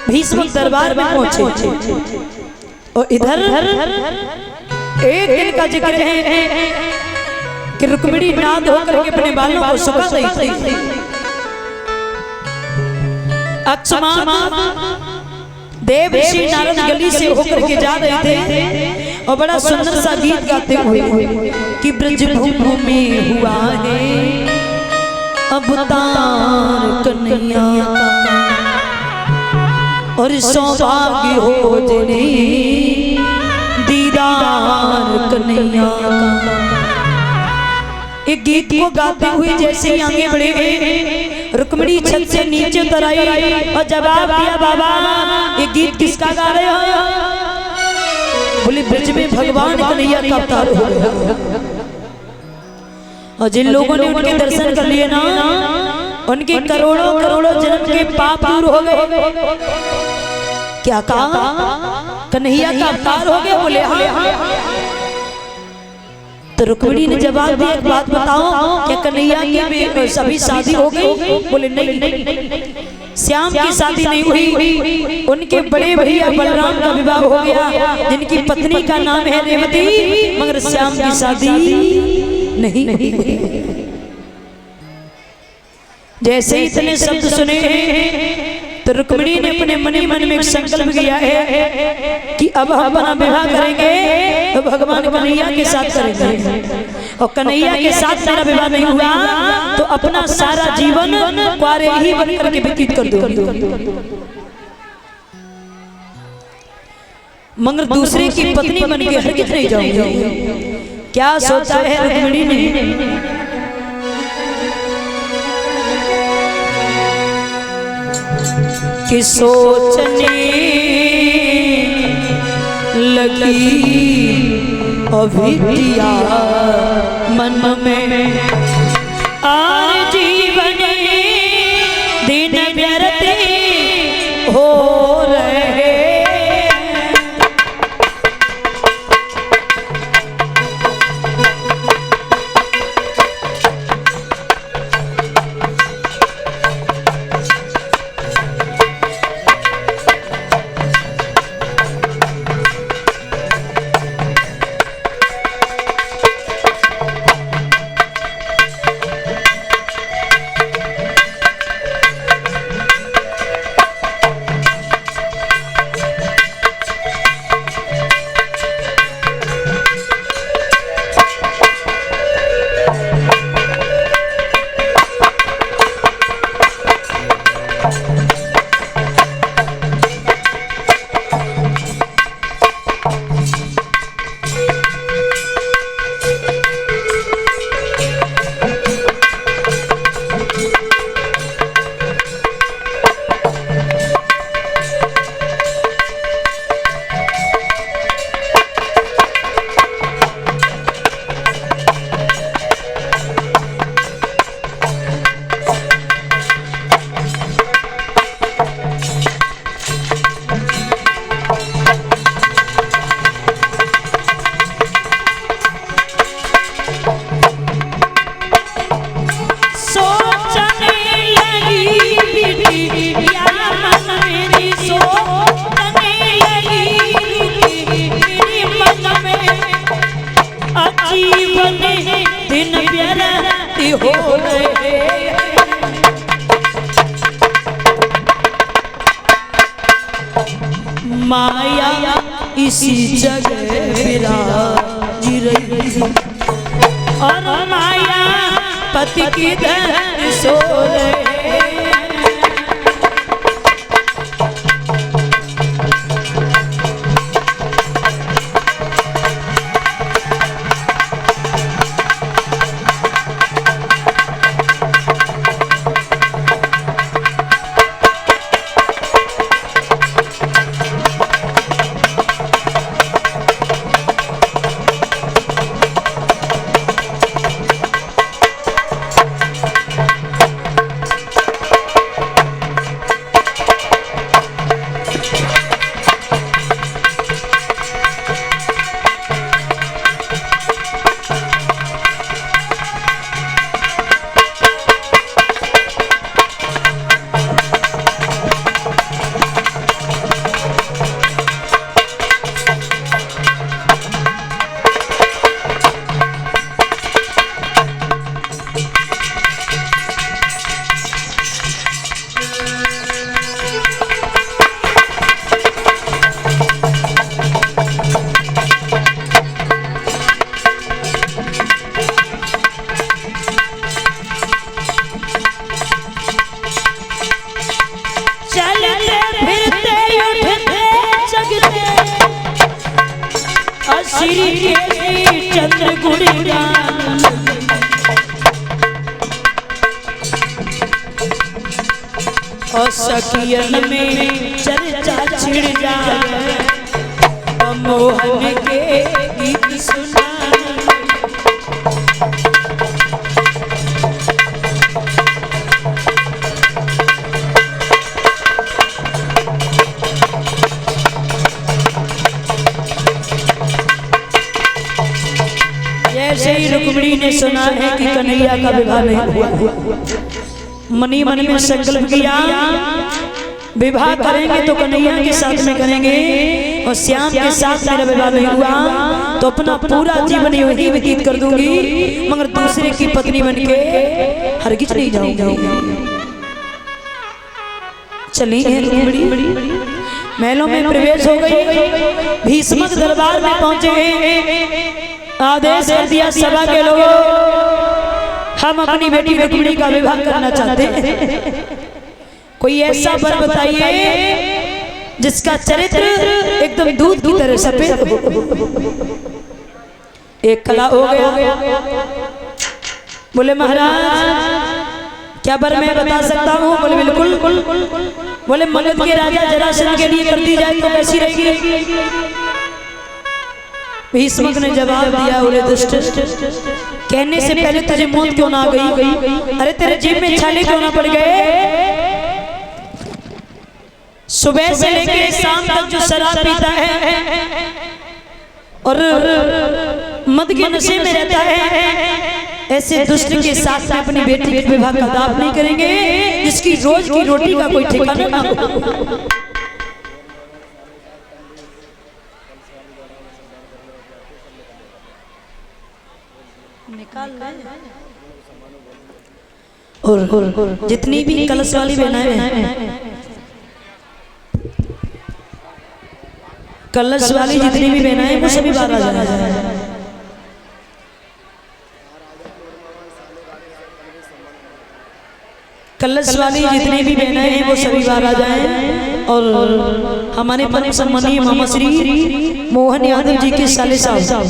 भीष्मक दरबार में पहुंचे और इधर एक दिन का जिक्र है कि रुक्मिणी नाद होकर के अपने बालों को सुखा रही थी। अक्षमा देव ऋषि नारद गली से होकर के जा रहे थे और बड़ा सुंदर सा गीत गाते हुए कि ब्रज भूमि हुआ है अवतार कन्हैया और सौभाग्य हो जिन्हें दीदार कन्हैया। एक गीत को गाते हुए जैसे ही आगे बढ़े रुक्मिणी छत से नीचे उतर आई और जवाब दिया, बाबा ये गीत किसका गा रहे हो? बोले ब्रज में भगवान कन्हैया का अवतार हो गया। और जिन लोगों ने उनके दर्शन कर लिए ना, उनके करोड़ों करोड़ों जन्म के पाप दूर हो गए। क्या कहा? कन्हैया का अवतार हो गया? बोले हाँ। तो रुक्मिणी ने जवाब दिया, एक बात बताओ, क्या कन्हैया की सभी शादी हो गई? बोले नहीं, श्याम की शादी नहीं हुई। उनके बड़े भैया बलराम का विवाह हो गया, जिनकी पत्नी का नाम है रेवती, मगर श्याम की शादी नहीं हुई। जैसे ही इतने शब्द सुने तो रुक्मिणी ने अपने मन में एक संकल्प किया है कि अब हम अपना विवाह करेंगे तो भगवान कन्हैया के साथ करेंगे, और कन्हैया के साथ मेरा विवाह नहीं हुआ तो अपना सारा जीवन कुंवारे ही बन करके व्यतीत कर दूंगी, मगर दूसरे की पत्नी बन के हरगिज नहीं जाऊंगी। क्या सोचा है रुक्मिणी ने? कि सोचने लगी अभिटिया मन में, आज जीवन दिन व्यर्थ हो रहे। माया इसी जगह विराज रही और माया पति की धन सो रहे। श्री केसरी चंद्र गुणगान और सखियन में चर्चा छिड़ जाए मोहन के गीत सुना जैसे ही रुक्मिणी ने सुना है कि कन्हैया का विवाह नहीं हुआ, मनी मन में संकल्प किया विवाह करेंगे तो कन्हैया के साथ में करेंगे और श्याम के साथ मेरा विवाह नहीं हुआ तो अपना पूरा जीवन यही व्यतीत कर दूंगी, मगर दूसरे की पत्नी बनके हरगिज नहीं जाऊंगी। चली रुक्मिणी महलों में प्रवेश हो गई, भीष्मक दरबार में पहुंचे, आदेश कर दिया सभा के लोगों हम अपनी बेटी रुक्मिणी का विवाह करना चाहते हैं, कोई ऐसा वर बताइए जिसका चरित्र एकदम दूध की तरह सफेद हो। एक कला हो गया, बोले महाराज क्या वर मैं बता सकता हूँ? बोले बिल्कुल। बोले मगध के राजा जरासंध के लिए कर दी जाए तो कैसी रहेगी? भीष्मक ने जवाब दिया, बोले दुष्ट कहने से पहले तुझे मौत क्यों ना गई? अरे तेरे जेब में छाले क्यों ना पड़ गए? सुबह से लेकर शाम तक जो शराब पीता है और मद के नशे में रहता है, ऐसे दुष्ट के साथ में अपनी बेटी के विवाह का दाव नहीं करेंगे जिसकी रोज की रोटी का कोई ठिकाना ना हो। और जितनी भी कलश वाली बहनाएं हैं, कलश वाली जितनी भी बहनाएं वो सभी बाहर आ जाए। कलश वाली जितनी भी बहनाएं हैं वो सभी बाहर आ जाएं और हमारे परम सम्मानीय मामा श्री मोहन यादव जी के साले साहब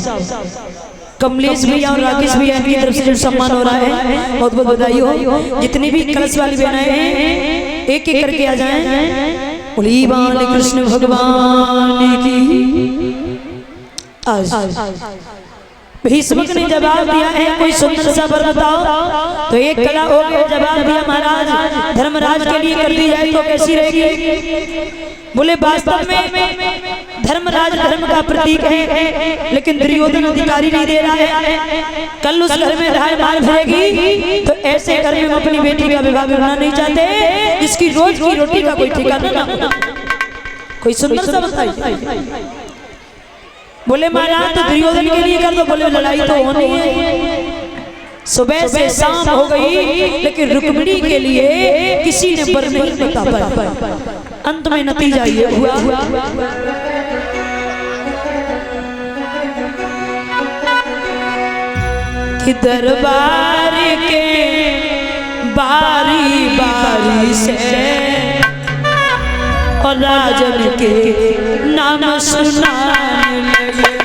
कमलेश भैया और राकेश भैया की तरफ से जो सम्मान हो रहा है बहुत बहुत बधाई हो। जितनी भी कलश वाली बहनाएं हैं एक एक करके आ जाएं। बोली बाल कृष्ण भगवान की। आज भीष्मक ने जवाब दिया है कोई सुंदर सा वर बताओ, तो एक कला हो गया जवाब दिया महाराज धर्मराज के लिए कर दी जाए तो कैसी रहेगी? बोले वास्तव में धर्मराज धर्म का प्रतीक है, लेकिन दुर्योधन अधिकारी नहीं दे रहा है, कल उस घर में धाय मार भरेगी, तो ऐसे घर में हम अपनी बेटी का विवाह करना नहीं चाहते जिसकी रोज की रोटी का कोई ठिकाना ना। कोई सुंदर सा बताइए। बोले महाराज तो दुर्योधन के लिए कर दो। बोले लड़ाई तो होनी है, सुबह से शाम हो गई लेकिन रुक्मिणी के लिए किसी ने वर नहीं बता पाया। अंत में नतीजा ये हुआ कि दरबार के बारी बारी से और राजन के नाम सुनाने लगे।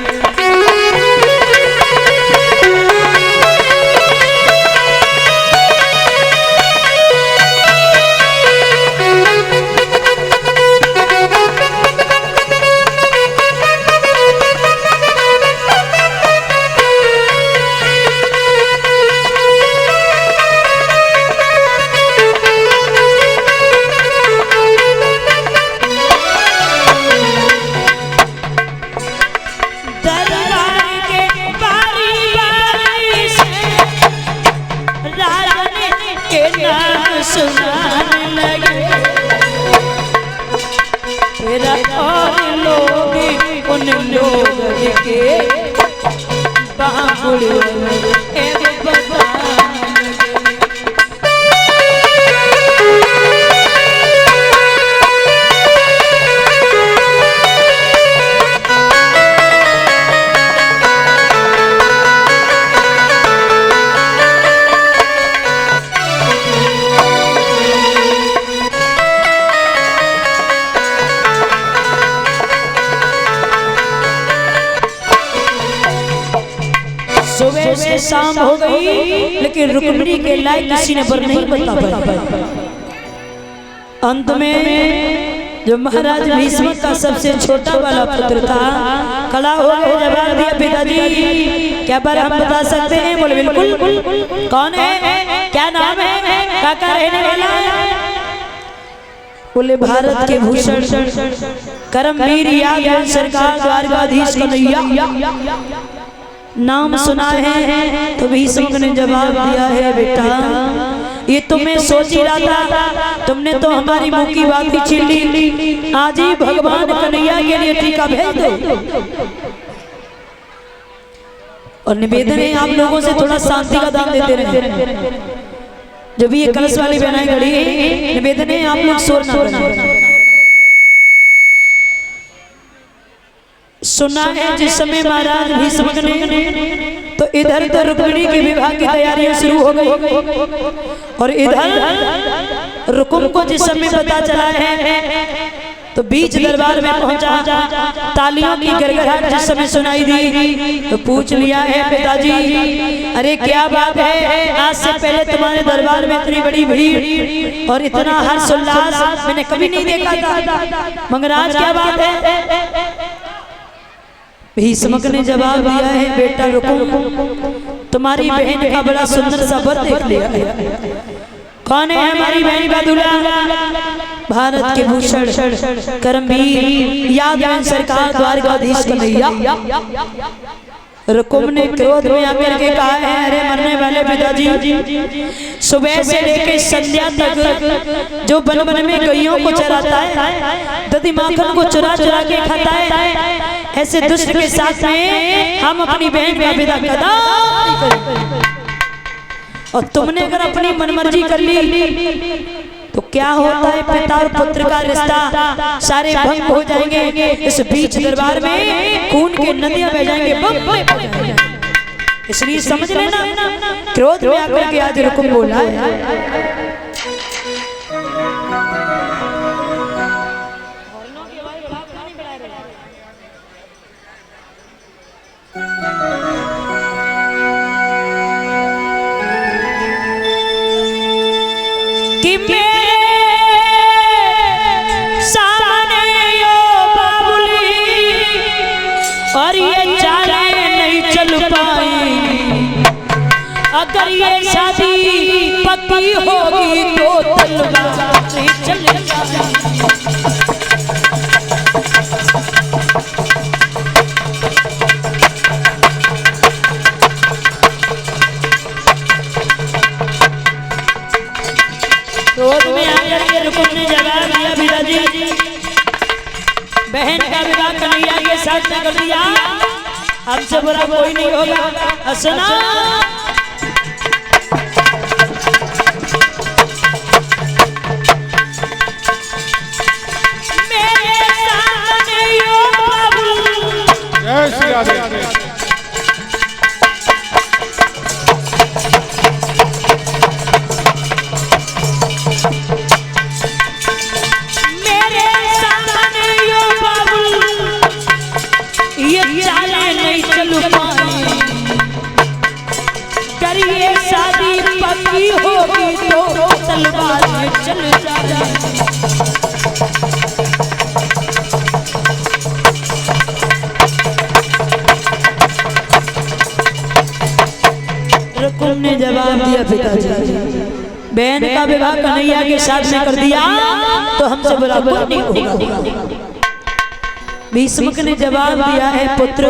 सुबह शाम हो गई लेकिन रुक्मिणी के लायक किसी ने वर नहीं बता पाया। अंत में जो महाराज भीष्म का सबसे छोटा वाला पुत्र था खड़ा हो गए, जवाब दिया पिताजी क्या पर हम बता सकते हैं? बोले बिल्कुल। कौन है, क्या नाम है, काका रहने वाला है? बोले भारत के भूषण करमवीर यादव सरकार द्वारकाधीश कन्हैया नाम सुना है। तो भीष्म ने जवाब दिया है बेटा ये तो मैं सोच ही रहा था, तुमने तो हमारी मुंह की बात ही छीन ली। आज ही भगवान कन्हैया के लिए टीका भेज दो। और निवेदन है आप लोगों से थोड़ा शांति का दान देते रहे। जब ये कलश वाली बहनाएं खड़ी है, निवेदन है आप लोग शोर ना करें। सुना है जिस समय महाराज भीष्म ने तो इधर तो रुक्मिणी के विवाह की तैयारियां शुरू हो गई और इधर रुकुम को जिस समय पता चला है तो बीच दरबार में पहुंचा। तालियों की गड़गड़ाहट जिस समय सुनाई दी तो पूछ लिया है पिताजी अरे क्या बात है, आज से पहले तुम्हारे दरबार में इतनी बड़ी भीड़ और इतना हर्ष उल्लास मैंने कभी नहीं देखा था, मगर आज क्या बात है? भीष्मक ने जवाब दिया है बेटा रुको, तुम्हारी बहन का बड़ा सुंदर सा वर देख लिया है। कौन है हमारी बहन का दूल्हा? भारत के भूषण करमवीर यादव सरकार द्वारकाधीश कन्हैया। रुकुम ने क्रोध में आकर के कहा है अरे मरने वाले पिताजी, सुबह से लेकर संध्या तक जो बन बन में गैयों को चराता है, दधी माखन को चुरा चुरा के खाता है, ऐसे दुष्ट के साथ में हम अपनी बहन का विदा कदा। और तुमने अगर अपनी मनमर्जी कर ली तो क्या होता है, पिता और पुत्र का रिश्ता सारे भंग हो जाएंगे। इस बीच दरबार में खून के नदियां बह जाएंगे। इसलिए समझ लेना क्रोध में आकर के आज रुकुम बोला है। कि और ये चालें नहीं चल पाई, अगर ये शादी पक्की होगी तो तलवार नहीं चलेगी। क्रोध में आकर के रुकुम ने जवाब दिया पिताजी बहन का विवाह कन्हैया के साथ कर दिया, हमसे बुरा कोई नहीं होगा। सुना मेरे सामने यो बाबू। जय श्री राधे। करिए शादी पक्की होगी तो तलवार में चल जाए। रुकुम ने जवाब दिया पिताजी बहन का विवाह कन्हैया के साथ में कर दिया तो हमसे बुरा कोई नहीं होगा। भीष्मक ने जवाब दिया है पुत्र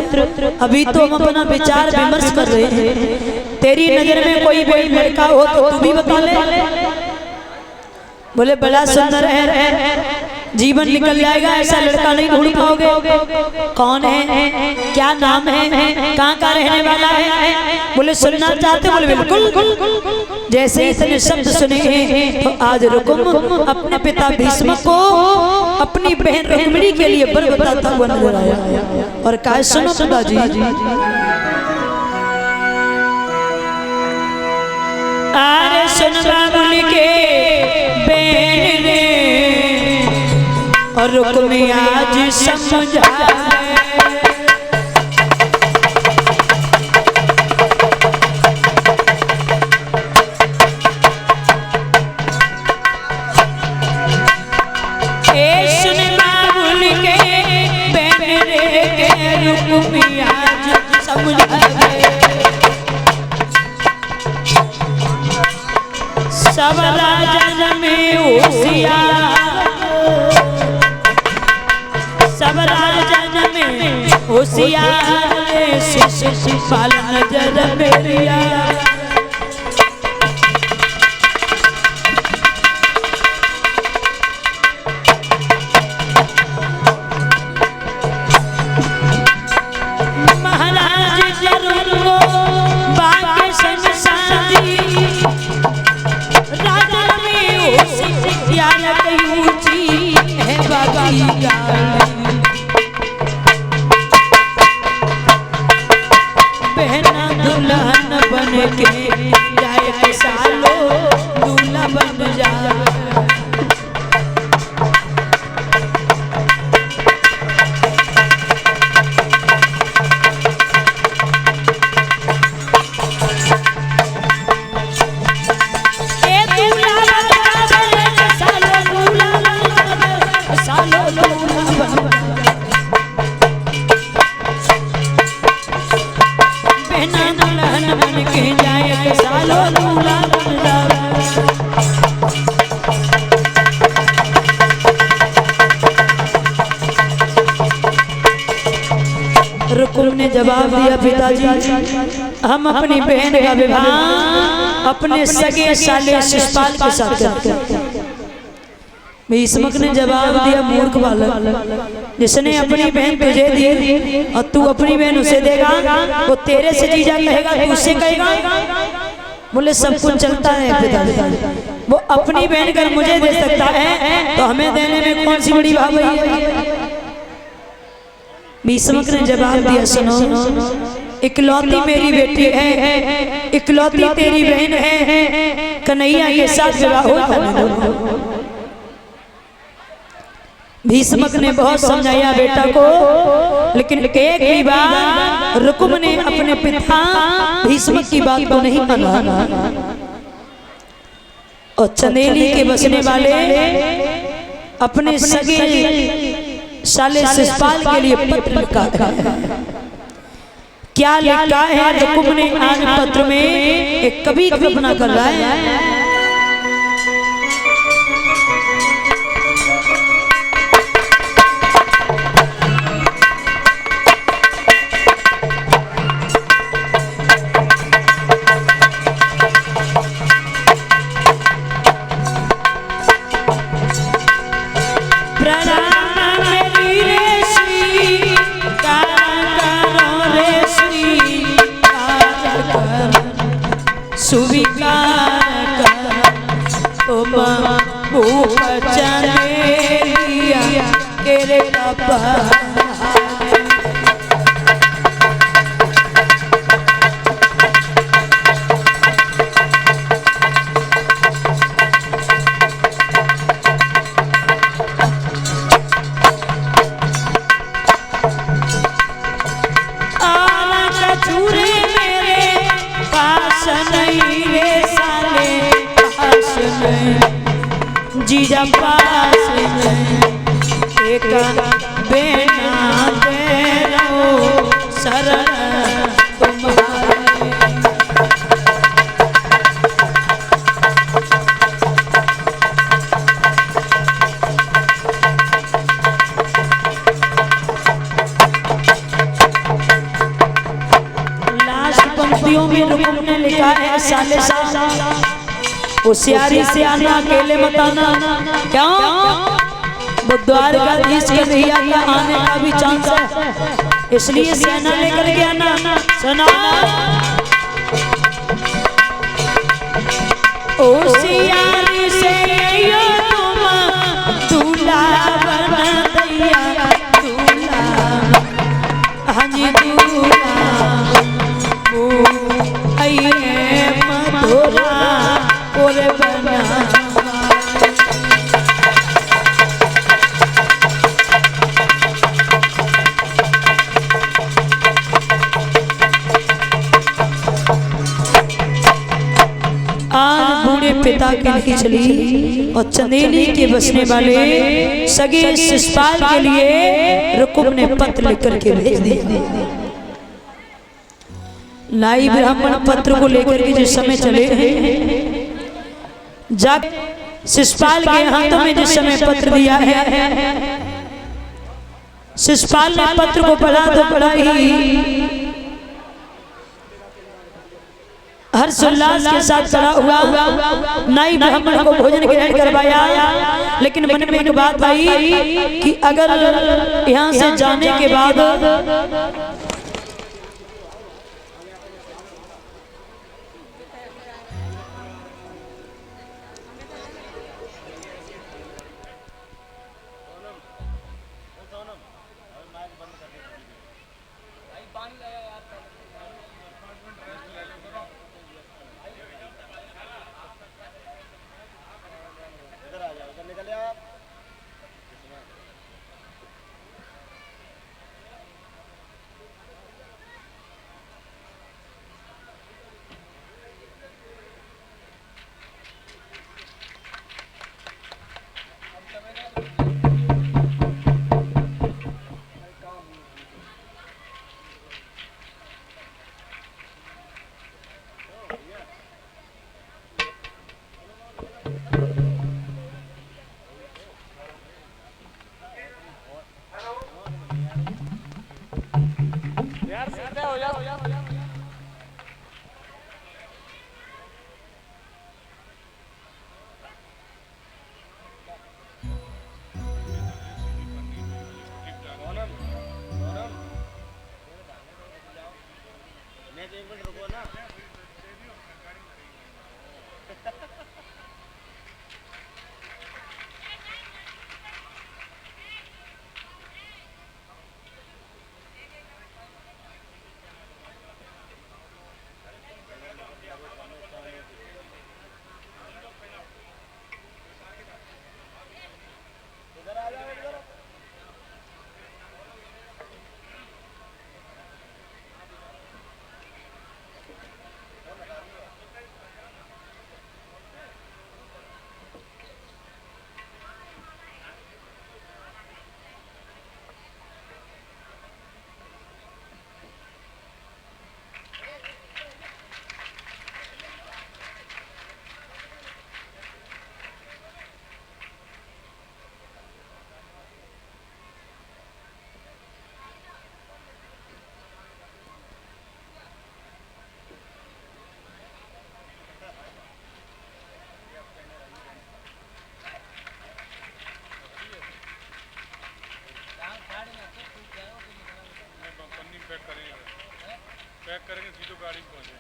अभी तो हम अपना विचार विमर्श कर रहे हैं, तेरी नजर में कोई भी लड़का हो तो तू भी बता ले। बोले बड़ा सुंदर है, जीवन निकल जाएगा, ऐसा लड़का नहीं ढूंढ पाओगे। कौन है, क्या नाम है, कहाँ का रहने वाला है? बोले सुनना चाहते? बोले बिल्कुल। जैसे ही इतने शब्द सुने तो आज रुकुम अपने पिता भीष्म को अपनी बहन रुक्मिणी के लिए वर बताता हुआ नजर आया और कहा सुनो पिताजी अरे सुन बाबुल के बहन ने और रुक्मिणी आज समझा रुक्मी आज समझा गए। सब राजन में होशियार, सब राजन में होशियार, शिशुपाल नजर मेरिया। महाराज जरूर को बाके संसारी, राजा में होशियार कहीं ऊंची है बाकी बहना दुल्हन बन के जाए सालो दूल्हा बन जा। रुकुम ने जवाब दिया, पिताजी हम अपनी बहन का विवाह अपने सगे साले शिशुपाल के साथ करते हैं। भीष्मक ने जवाब दिया, मूर्ख बालक, जिसने अपनी बहन तुझे दी और तू अपनी बहन उसे देगा, वो तेरे से जीजा कहेगा, तू उससे कहेगा। बोले सब कुछ चलता है पिताजी, वो अपनी बहन कर मुझे दे सकता है तो हमें देने में कौन सी बड़ी बात है। भीष्मक ने जवाब दिया, सुनो, इकलौती मेरी बेटी है, इकलौती तेरी बहन है, कन्हैया के साथ विवाह होगा। भीष्मक ने बहुत समझाया बेटा को, लेकिन एक भी बार रुकुम ने अपने पिता भीष्मक की बात को नहीं माना। और चंदेली के बसने वाले अपने सगे साले शिशुपाल के लिए पत्र लिखा है। क्या लिखा है रुकुम ने आज पत्र में? एक कवि कल्पना कर रहा है। स्वीकार कर ओ भूप चलेरिया तेरे पापा। जीजा पास एक बेना दे रो शरण तुम्हारे। लास्ट पंक्तियों में रुकुम ने लिखा है, साले साहब होशियारी से आना, अकेले मत आना। क्यों? द्वारकाधीश के भैया का आने का भी चांस है, इसलिए सेना लेकर के आना। सुना, होशियारी से तुम दूल्हा बन दैया, दूल्हा हाँ जी दूल्हा मधुरा और बना। आज बूढ़े पिता के लिए चली और चंदेली के बसने वाले सगे शिषपाल के लिए रुकुम ने पत्र लिख करके भेज दिया। लाई ब्राह्मण पत्र को लेकर के जिस समय चले जा शिषपाल के हाथों में जिस समय पत्र दिया है, शिषपाल ने पत्र को पढ़ा तो पढ़ा ही हर्षोल्लास के साथ खड़ा हुआ। नाई ब्राह्मण को भोजन ग्रहण करवाया, लेकिन मन में एक बात आई कि अगर यहाँ से जाने के बाद पैक करेंगे सीधो गाड़ी में पहुंचे।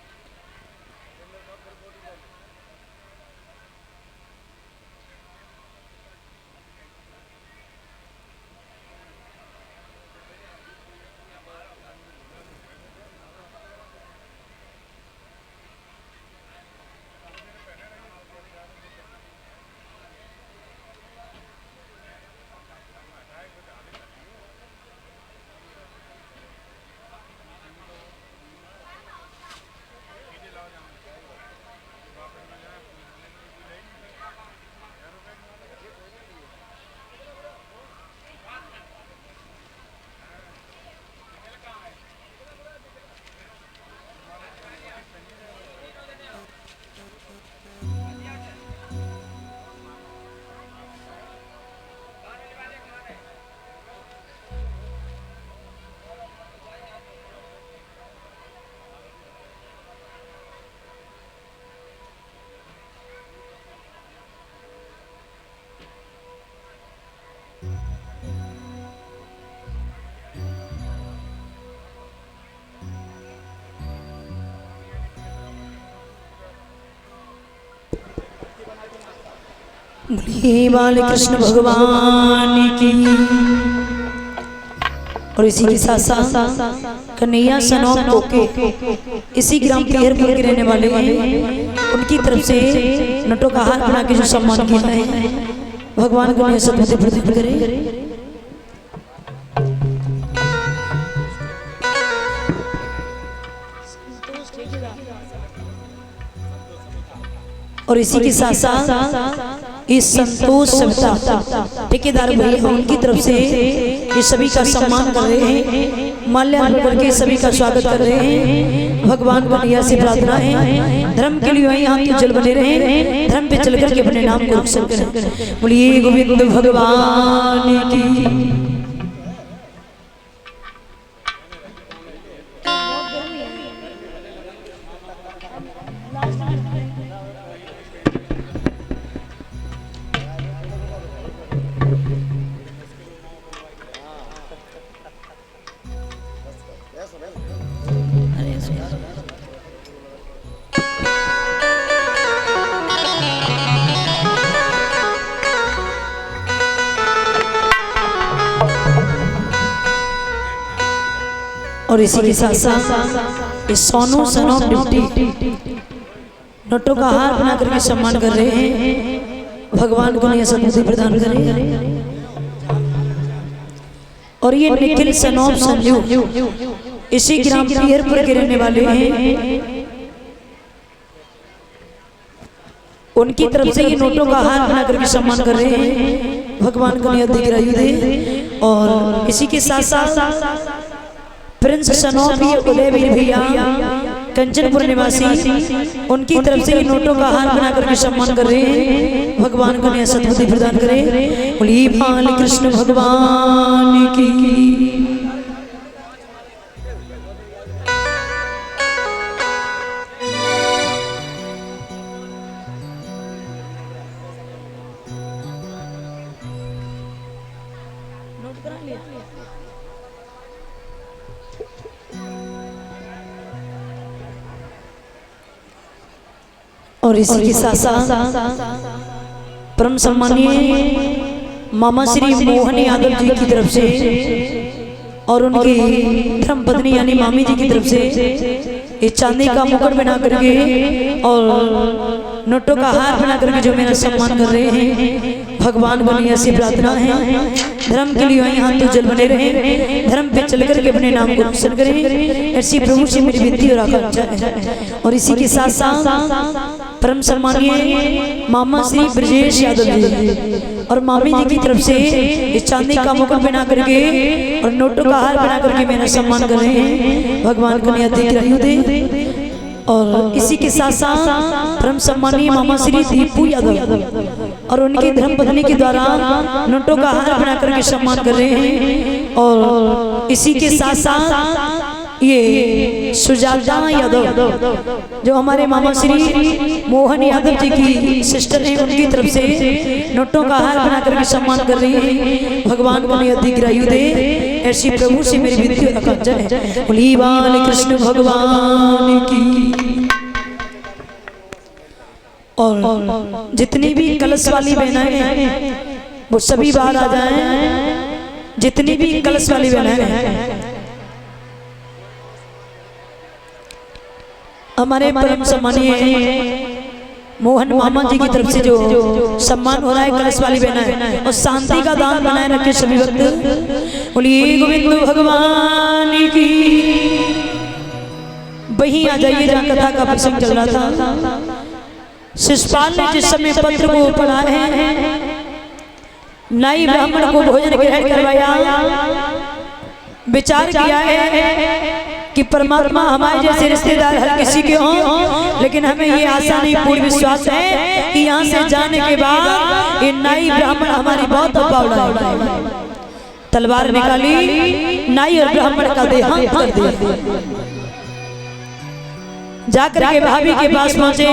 बोलिए बाल कृष्ण भगवान की। और इसी के साथ साथ कन्हैया सनोम टोके इसी ग्राम पियरपुर के रहने वाले हैं, उनकी तरफ से नटों का हार बना के जो सम्मान किया है, भगवान को ये सब प्रतिफलित करे। और इसी के साथ साथ इस संतोष सविता ठेकेदार भैया उनकी तरफ से ये सभी का सम्मान कर रहे हैं, माल्यार्पण करके सभी का स्वागत कर रहे हैं। भगवान कन्हैया से प्रार्थना है धर्म के लिए वही हम तो जल बने रहे, धर्म पे चल करके अपने नाम को रोशन करें। बोलिए गोविंद भगवान की। और इसी के साथ साथ इस सोनू सनोम डिप्टी नोटों का हार बना करके सम्मान कर रहे हैं। भगवान को यह सद्बुद्धि प्रदान करें। और ये निखिल सनोम संजू इसी ग्राम पियरपुर के रहने वाले हैं। उनकी तरफ से ये नोटों का हार बना करके सम्मान कर रहे हैं। भगवान को यह दिग्रायु दे। और इसी के साथ साथ प्रिंस सनोपी उदयवीर भैया कंचनपुर निवासी उनकी तरफ से नोटों का हार बना करके सम्मान कर रहे हैं। भगवान को सद्बुद्धि प्रदान करे। बोलिए बाल कृष्ण भगवान की। और इसी के साथ साथ परम सम्मानीय मामा श्री मोहन यादव जी की तरफ से और उनकी धर्म पत्नी यानी मामी जी की तरफ से ये चांदी का मुकुट बना करके और नोटों का हार बना करके जो मेरा सम्मान कर रहे हैं। भगवान बनिया से प्रार्थना है धर्म के लिए वही हाथ तो जल बने रहे, धर्म पे चल करके अपने नाम को रोशन करें। ऐसी प्रभु से मेरी विनती और आकांक्षा है। और इसी के साथ साथ परम सम्मानीय मामा श्री ब्रजेश यादव जी और मामी जी की तरफ से इस चांदी का मुकुट बना करके और नोटों का हार बना करके मेरा सम्मान कर रहे हैं। भगवान को दिग्रायु दे। और इसी के साथ साथ परम सम्मानीय मामा श्री दीपू यादव और उनकी धर्म पत्नी के द्वारा नोटों का हार बना करके सम्मान कर रहे हैं। और इसी के साथ साथ ये सुजाता यादव जो हमारे मामा श्री मोहन यादव जी की सिस्टर है उनकी तरफ से नोटों का हार बना करके सम्मान कर रही है। भगवान को दिग्रायु दे। ऐसी प्रभु से मेरी विनती और आकांक्षा है। बोलिए बाल कृष्ण भगवान की। और जितनी भी कलश वाली बहनें हैं वो सभी बाहर आ जाएं। जितनी भी कलश वाली बहनें हैं हमारे परम सम्मानीय मोहन मामा जी की तरफ से जो सम्मान हो रहा है कलश वाली बहना और शांति का दान बनाए रखे सभी वक्त। बोलिए गोविंद भगवान की। वहीं आ जाइए जहाँ कथा का प्रसंग चल रहा था। शिषपाल ने जिस समय पत्र को पढ़ा है नाई ब्राह्मण को भोजन ग्रहण करवाया, विचार किया है कि परमात्मा हमारे जैसे रिश्तेदार हर किसी के हों, लेकिन हमें ये आशा नहीं पूर्ण विश्वास है कि यहाँ से जाने के बाद ये नाई ब्राह्मण हमारी बहुत अफवाह उड़ाएगा। तलवार निकाली, नाई और ब्राह्मण का देहांत कर दिया। जाकर के भाभी के पास पहुंचे।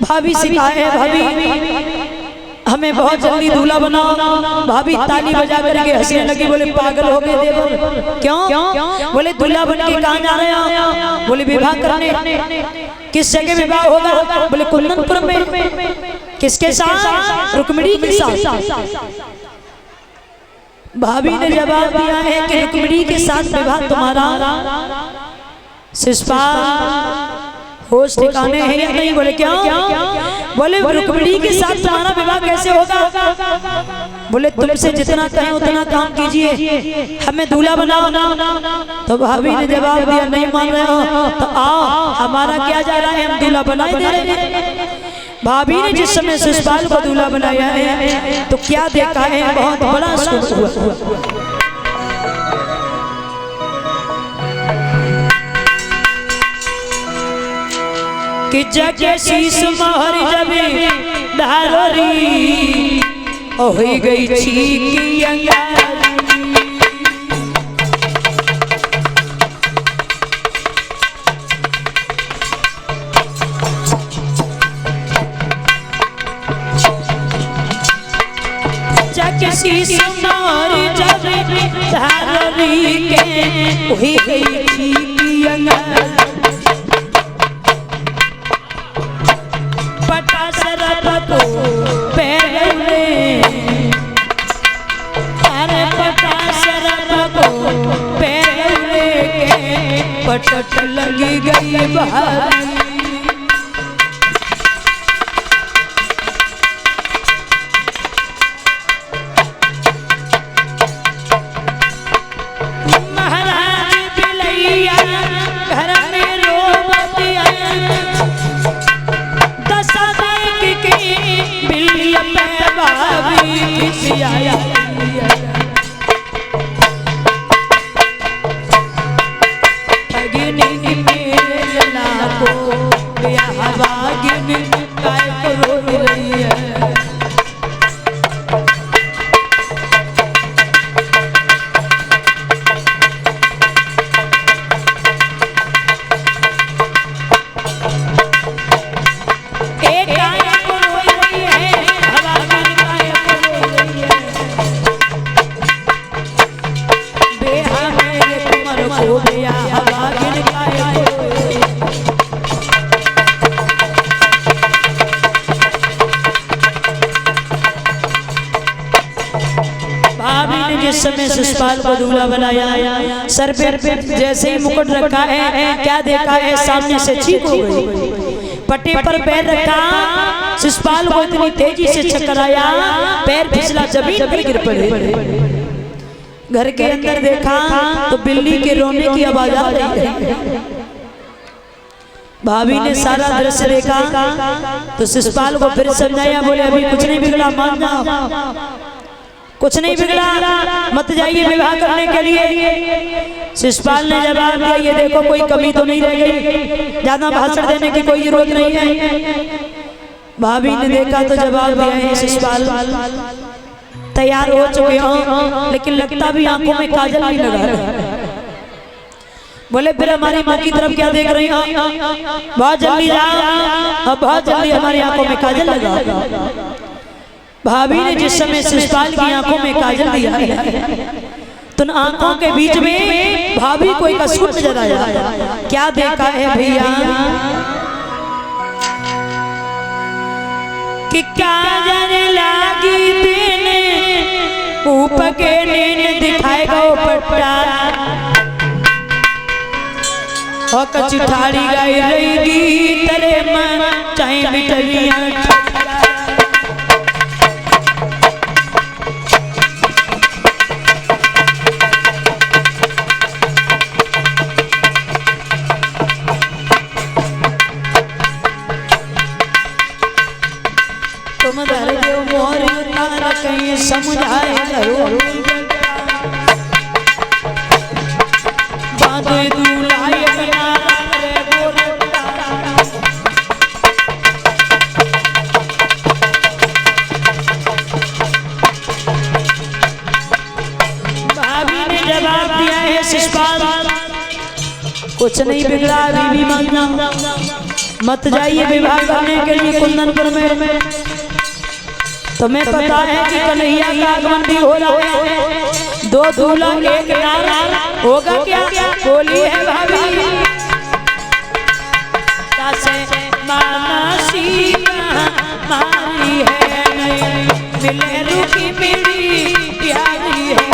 भाभी से कहा है भाभी हमें बहुत जल्दी दूल्हा बनाओ। भाभी ताली बजा करके हंसने लगी। बोले पागल हो गए देवर, क्यों? बोले दूल्हा बन के कहाँ जा रहे हैं? बोले विवाह करने। किस जगह विवाह होगा? बोले कुंदनपुर में। किसके साथ? रुक्मिणी के साथ। भाभी ने जवाब दिया है कि रुक्मिणी के साथ विवाह तुम्हारा शिषपाल होश ठिकाने है या नहीं? बोले क्यों? बोले रुक्मिणी के साथ तुम्हारा विवाह कैसे होगा? बोले तुमसे जितना कहें उतना काम कीजिए, हमें दूल्हा बनाओ। तो भाभी ने जवाब दिया नहीं मान रहे हो तो आओ, हमारा क्या जा रहा है, हम दूल्हा बनाए दे रहे हैं। भाभी ने जिस समय शिषपाल को दूल्हा बनाया है तो क्या देखा है, बहुत बड़ा सुख हुआ। कि जग शीश मोहर जब धारोरी हो गई छीकी अंगारी। जग शीश मोहर जब धारोरी के हो गई छीकी अंगारी। पटक लगी गई भारी। महाराज बिलैया घर में रोवतिया, दशा देख के बिल्लिया पे भाभी खिसियाया। जिस समय शिषपाल को दूल्हा बनाया, सर पे जैसे ही मुकुट रखा है, क्या देखा है, सामने से चीख हो गई। पट्टे पर पैर रखा, शिषपाल को इतनी तेजी से चक्कर आया, पैर फिसला, जमीन पर गिर पड़े। घर के अंदर देखा तो बिल्ली के रोने की आवाज आ रही है। भाभी ने सारा दृश्य देखा तो शिषपाल को फिर समझाया, बोले अभी कुछ नहीं बिगड़ा, मान जाओ, कुछ नहीं बिगड़ा, मत जाइए विवाह करने के लिए। शिषपाल ने जवाब दिया, ये देखो कोई कमी तो नहीं रह गई, ज्यादा भाषण देने की कोई जरूरत नहीं है। भाभी ने देखा तो जवाब दिया है, शिषपाल तैयार हो चुके हो, लेकिन लगता भी आंखों में काजल नहीं लगा रहा। बोले फिर हमारी माँ की तरफ क्या देख रही हो, बहुत जल्दी जाओ, बहुत जल्दी हमारी आंखों में काजल लगा। भाभी ने जिस समय शिषपाल की आंखों में काजल दिया है तो उन आंखों के बीच में भाभी को एक अद्भुत नजर आया। क्या देखा है भैया कि काजल लागी देने ऊपर के नीन दिखाएगा पट्टा, और कचुठारी गाई रहेगी तेरे मन चाहे मिटलियां। तुम धर दो मोर उतार कहीं समुझाए धरो, बांधे दूल्हाए बना रे गोरता। भाभी ने जवाब दिया है, शिषपाल कुछ नहीं बिगड़ा, बीवी मानना, मत जाइए विवाह करने के लिए कुंदनपुर में। तुम्हें पता है कि कन्हैया का आगमन भी हो रहा है, दो दूल्हा एक नारा होगा क्या, बोली है भाभी। मानसी मारी है मिले रुकी मेरी प्यारी है।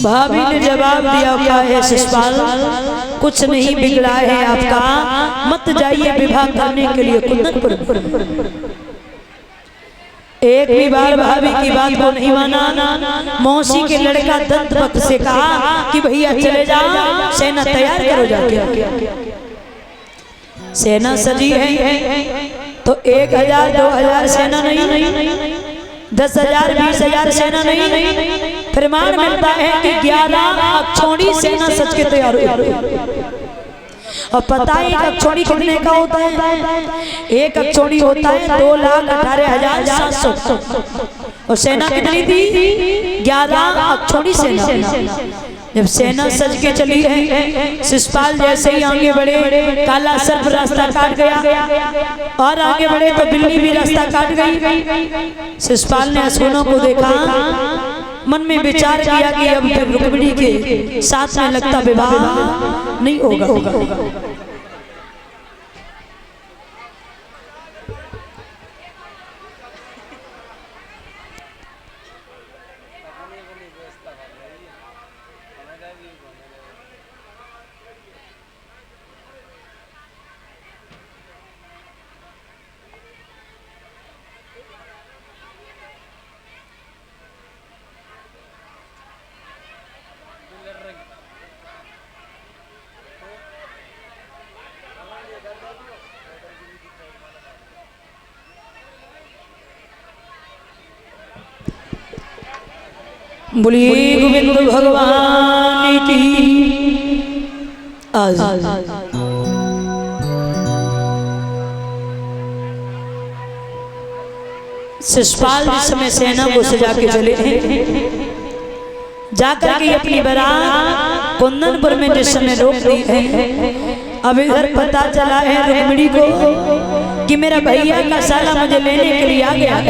भाभी ने जवाब दिया, क्या है शिषपाल, कुछ नहीं बिगड़ा है आपका, मत जाइए विवाह करने के लिए कुंदनपुर। एक भी बार भाभी की बात को नहीं माना। मौसी के लड़का दंतवत से कहा कि भैया चले जाओ, सेना तैयार करो जाके। सेना सजी है तो 1000 2000 सेना नहीं, 10,000 20,000 सेना नहीं, प्रमाण मिलता है कि 11 अक्षौणी सेना सज के तैयार हुई। और पता है एक अक्षौणी कितने का होता है? एक अक्षौणी होता है 2,18,700। और सेना कितनी थी? 11 अक्षौणी सेना। जब सेना सज के चली है, शिषपाल जैसे ही आगे बढ़े, काला सर्प रास्ता काट गया, और आगे बढ़े तो बिल्ली भी रास्ता काट गई। शिषपाल ने अश्विनों को देखा, मन में विचार किया कि अब फिर रुक्मिणी के साथ में लगता विवाह नहीं होगा। बोलिए गोविंद भगवान की। आज शिषपाल जिस समय सेना को सजा के चले हैं, जाकर के अपनी बारात कुंदनपुर में जिस समय रोक दी है, अब इधर पता चला है रुक्मिणी को कि मेरा भैया का साला मुझे लेने के लिए आ गया।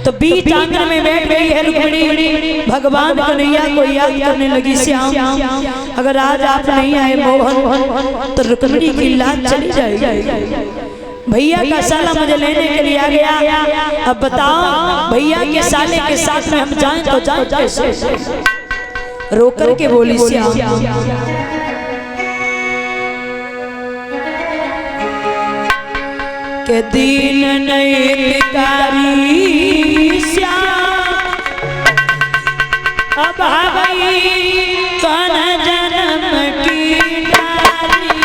तो बीच आंगन में बैठ गई है रुक्मिणी, भगवान कन्हैया को याद करने लगी। श्याम, अगर आज आप नहीं आए मोहन, तो रुक्मिणी की लाज चली जाएगी। भैया का साला मुझे लेने के लिए आ गया, अब बताओ भैया के साले के साथ में हम जाएं तो जाएं कैसे? रोकर के बोली श्याम, के दीन नहीं कारी श्याम, अब भाई कौन जन्म की नारी।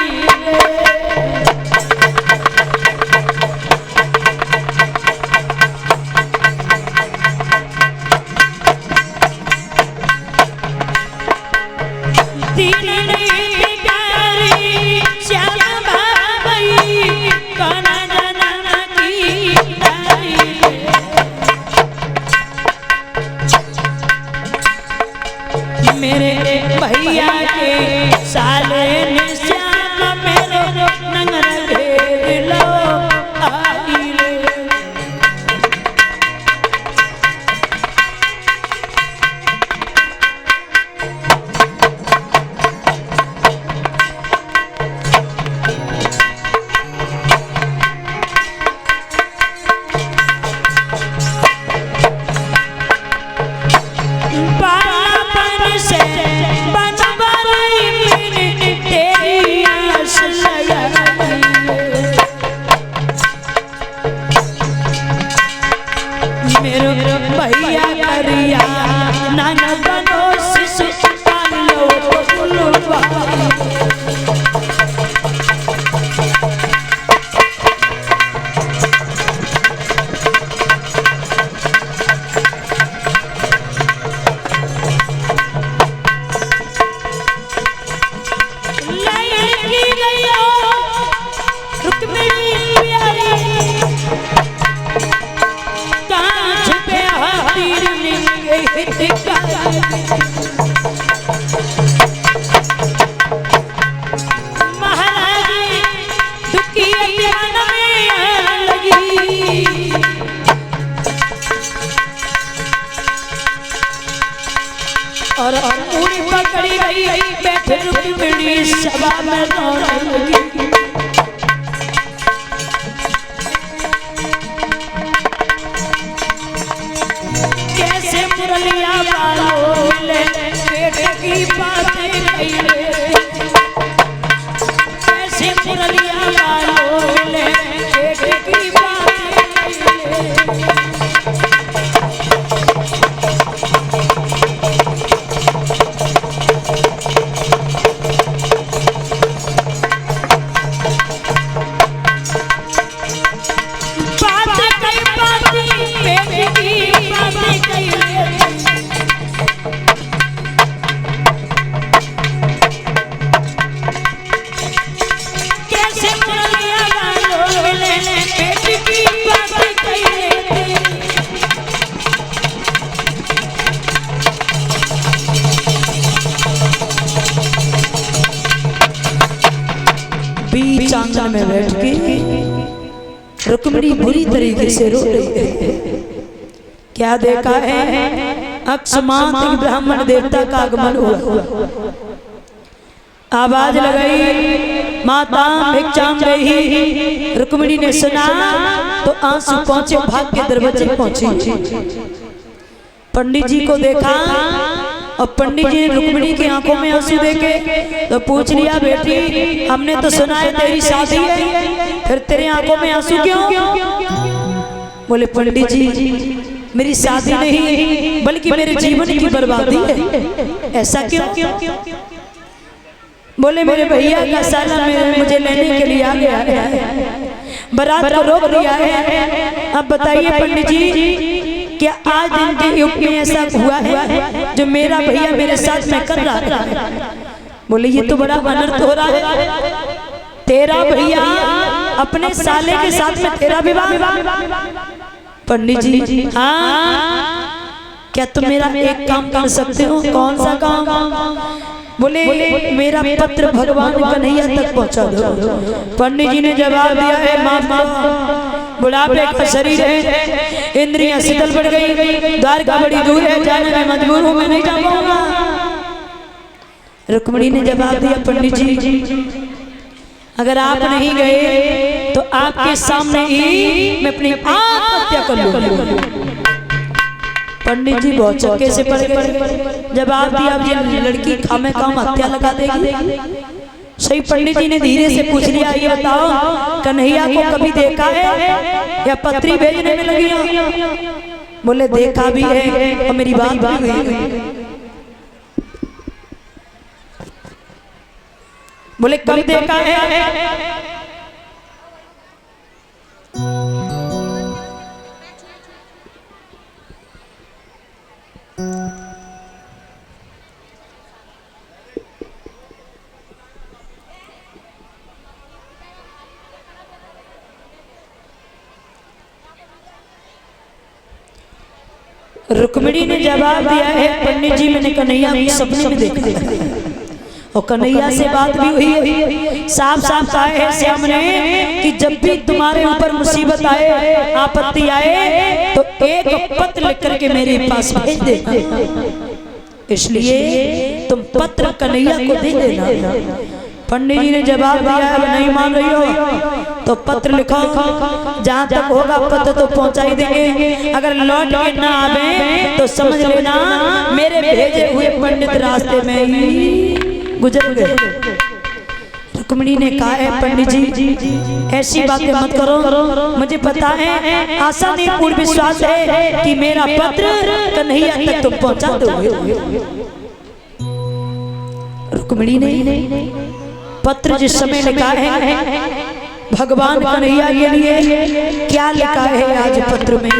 दीन नहीं कारी श्याम, भाई कौन मेरे भैया के साले ने श्याम मेरे नंगर घेर लो आई ले। भैया करिया नाना बनो शिशु पालो बुलवा। और पूरी पकड़ी गई बैठे रुक्मिणी सभा में रोने लगी। कैसे मुरलिया वालों मिले चांदन में बैठ के रुक्मिणी बुरी तरीके से रो रही है। क्या देखा है? अक्षमात ब्राह्मण देवता का आगमन हुआ। आवाज लगाई, माता भिक्षाम गई। रुक्मिणी ने सुना तो आंसू पहुंचे, भाग के दरवाजे पहुंची। पंडित जी को देखा और पंडित जी ने रुक्मिणी की आंखों में आंसू देखे तो पूछ लिया, बेटी हमने तो सुना है तेरी शादी है, फिर तेरे आंखों में आंसू क्यों? बोले पंडित जी मेरी शादी नहीं बल्कि मेरे जीवन की बर्बादी है। ऐसा क्यों? बोले मेरे भैया का साला मुझे लेने के लिए आ गया है, बारात को रोक दिया है। अब बताइए पंडित जी क्या आज दिन के युग में ऐसा हुआ है जो मेरा भैया मेरे साथ में कर रहा है? बोले ये तो बड़ा अनर्थ हो रहा है। तेरा भैया अपने साले के साथ में तेरा विवाह? पंडित जी हाँ, क्या तुम मेरा एक काम कर सकते हो? कौन सा काम? बोले मेरा पत्र भगवान कन्हैया तक पहुंचा दो। पंडित जी ने जवाब दिया है, माँ बुढ़ापे का शरीर है, इंद्रियां शीतल पड़ गई, द्वारका बड़ी दूर है, जाने में मजबूर हूं, मैं नहीं जा पाऊंगा। रुक्मिणी ने जवाब दिया, पंडित जी अगर आप नहीं गए तो आपके सामने ही मैं अपनी आत्महत्या कर लूंगा। पंडित जी बहुत चौके से पड़ गए। जवाब दिया, अब ये लड़की खामे काम हत्या लगा देगी। सही पंडित जी ने धीरे से पूछ लिया, ये बताओ कन्हैया को कभी देखा है या पत्री भेजने में लगी हो? बोले देखा भी है और मेरी बात भी हुई। बोले कब देखा है? रुक्मिणी ने जवाब दिया है, पंडित जी मैंने कन्हैया को सपने में देखा और कन्हैया से बात भी हुई। साफ साफ कहा है श्याम ने कि जब भी तुम्हारे ऊपर मुसीबत आए, आपत्ति आए तो एक पत्र लिख करके मेरे पास भेज देना, इसलिए तुम पत्र कन्हैया को दे देना। पंडित जी ने जवाब दिया, अब नहीं मान रही हो तो पत्र लिखो, जहाँ तक होगा पत्र तो पहुँचा ही देंगे, अगर लौट के ना आवे तो समझ लेना मेरे भेजे हुए पंडित रास्ते में ही गुजर गए। रुक्मिणी ने कहा है, पंडित जी ऐसी बातें मत करो, मुझे पता है, आशा नहीं पूर्ण विश्वास है कि मेरा पत्र कन्हैया तक तुम पहुँचा दोगे। रुक्मिणी ने पत्र जिस समय लिखा है भगवान कन्हैया के लिए, क्या लिखा है आज पत्र में?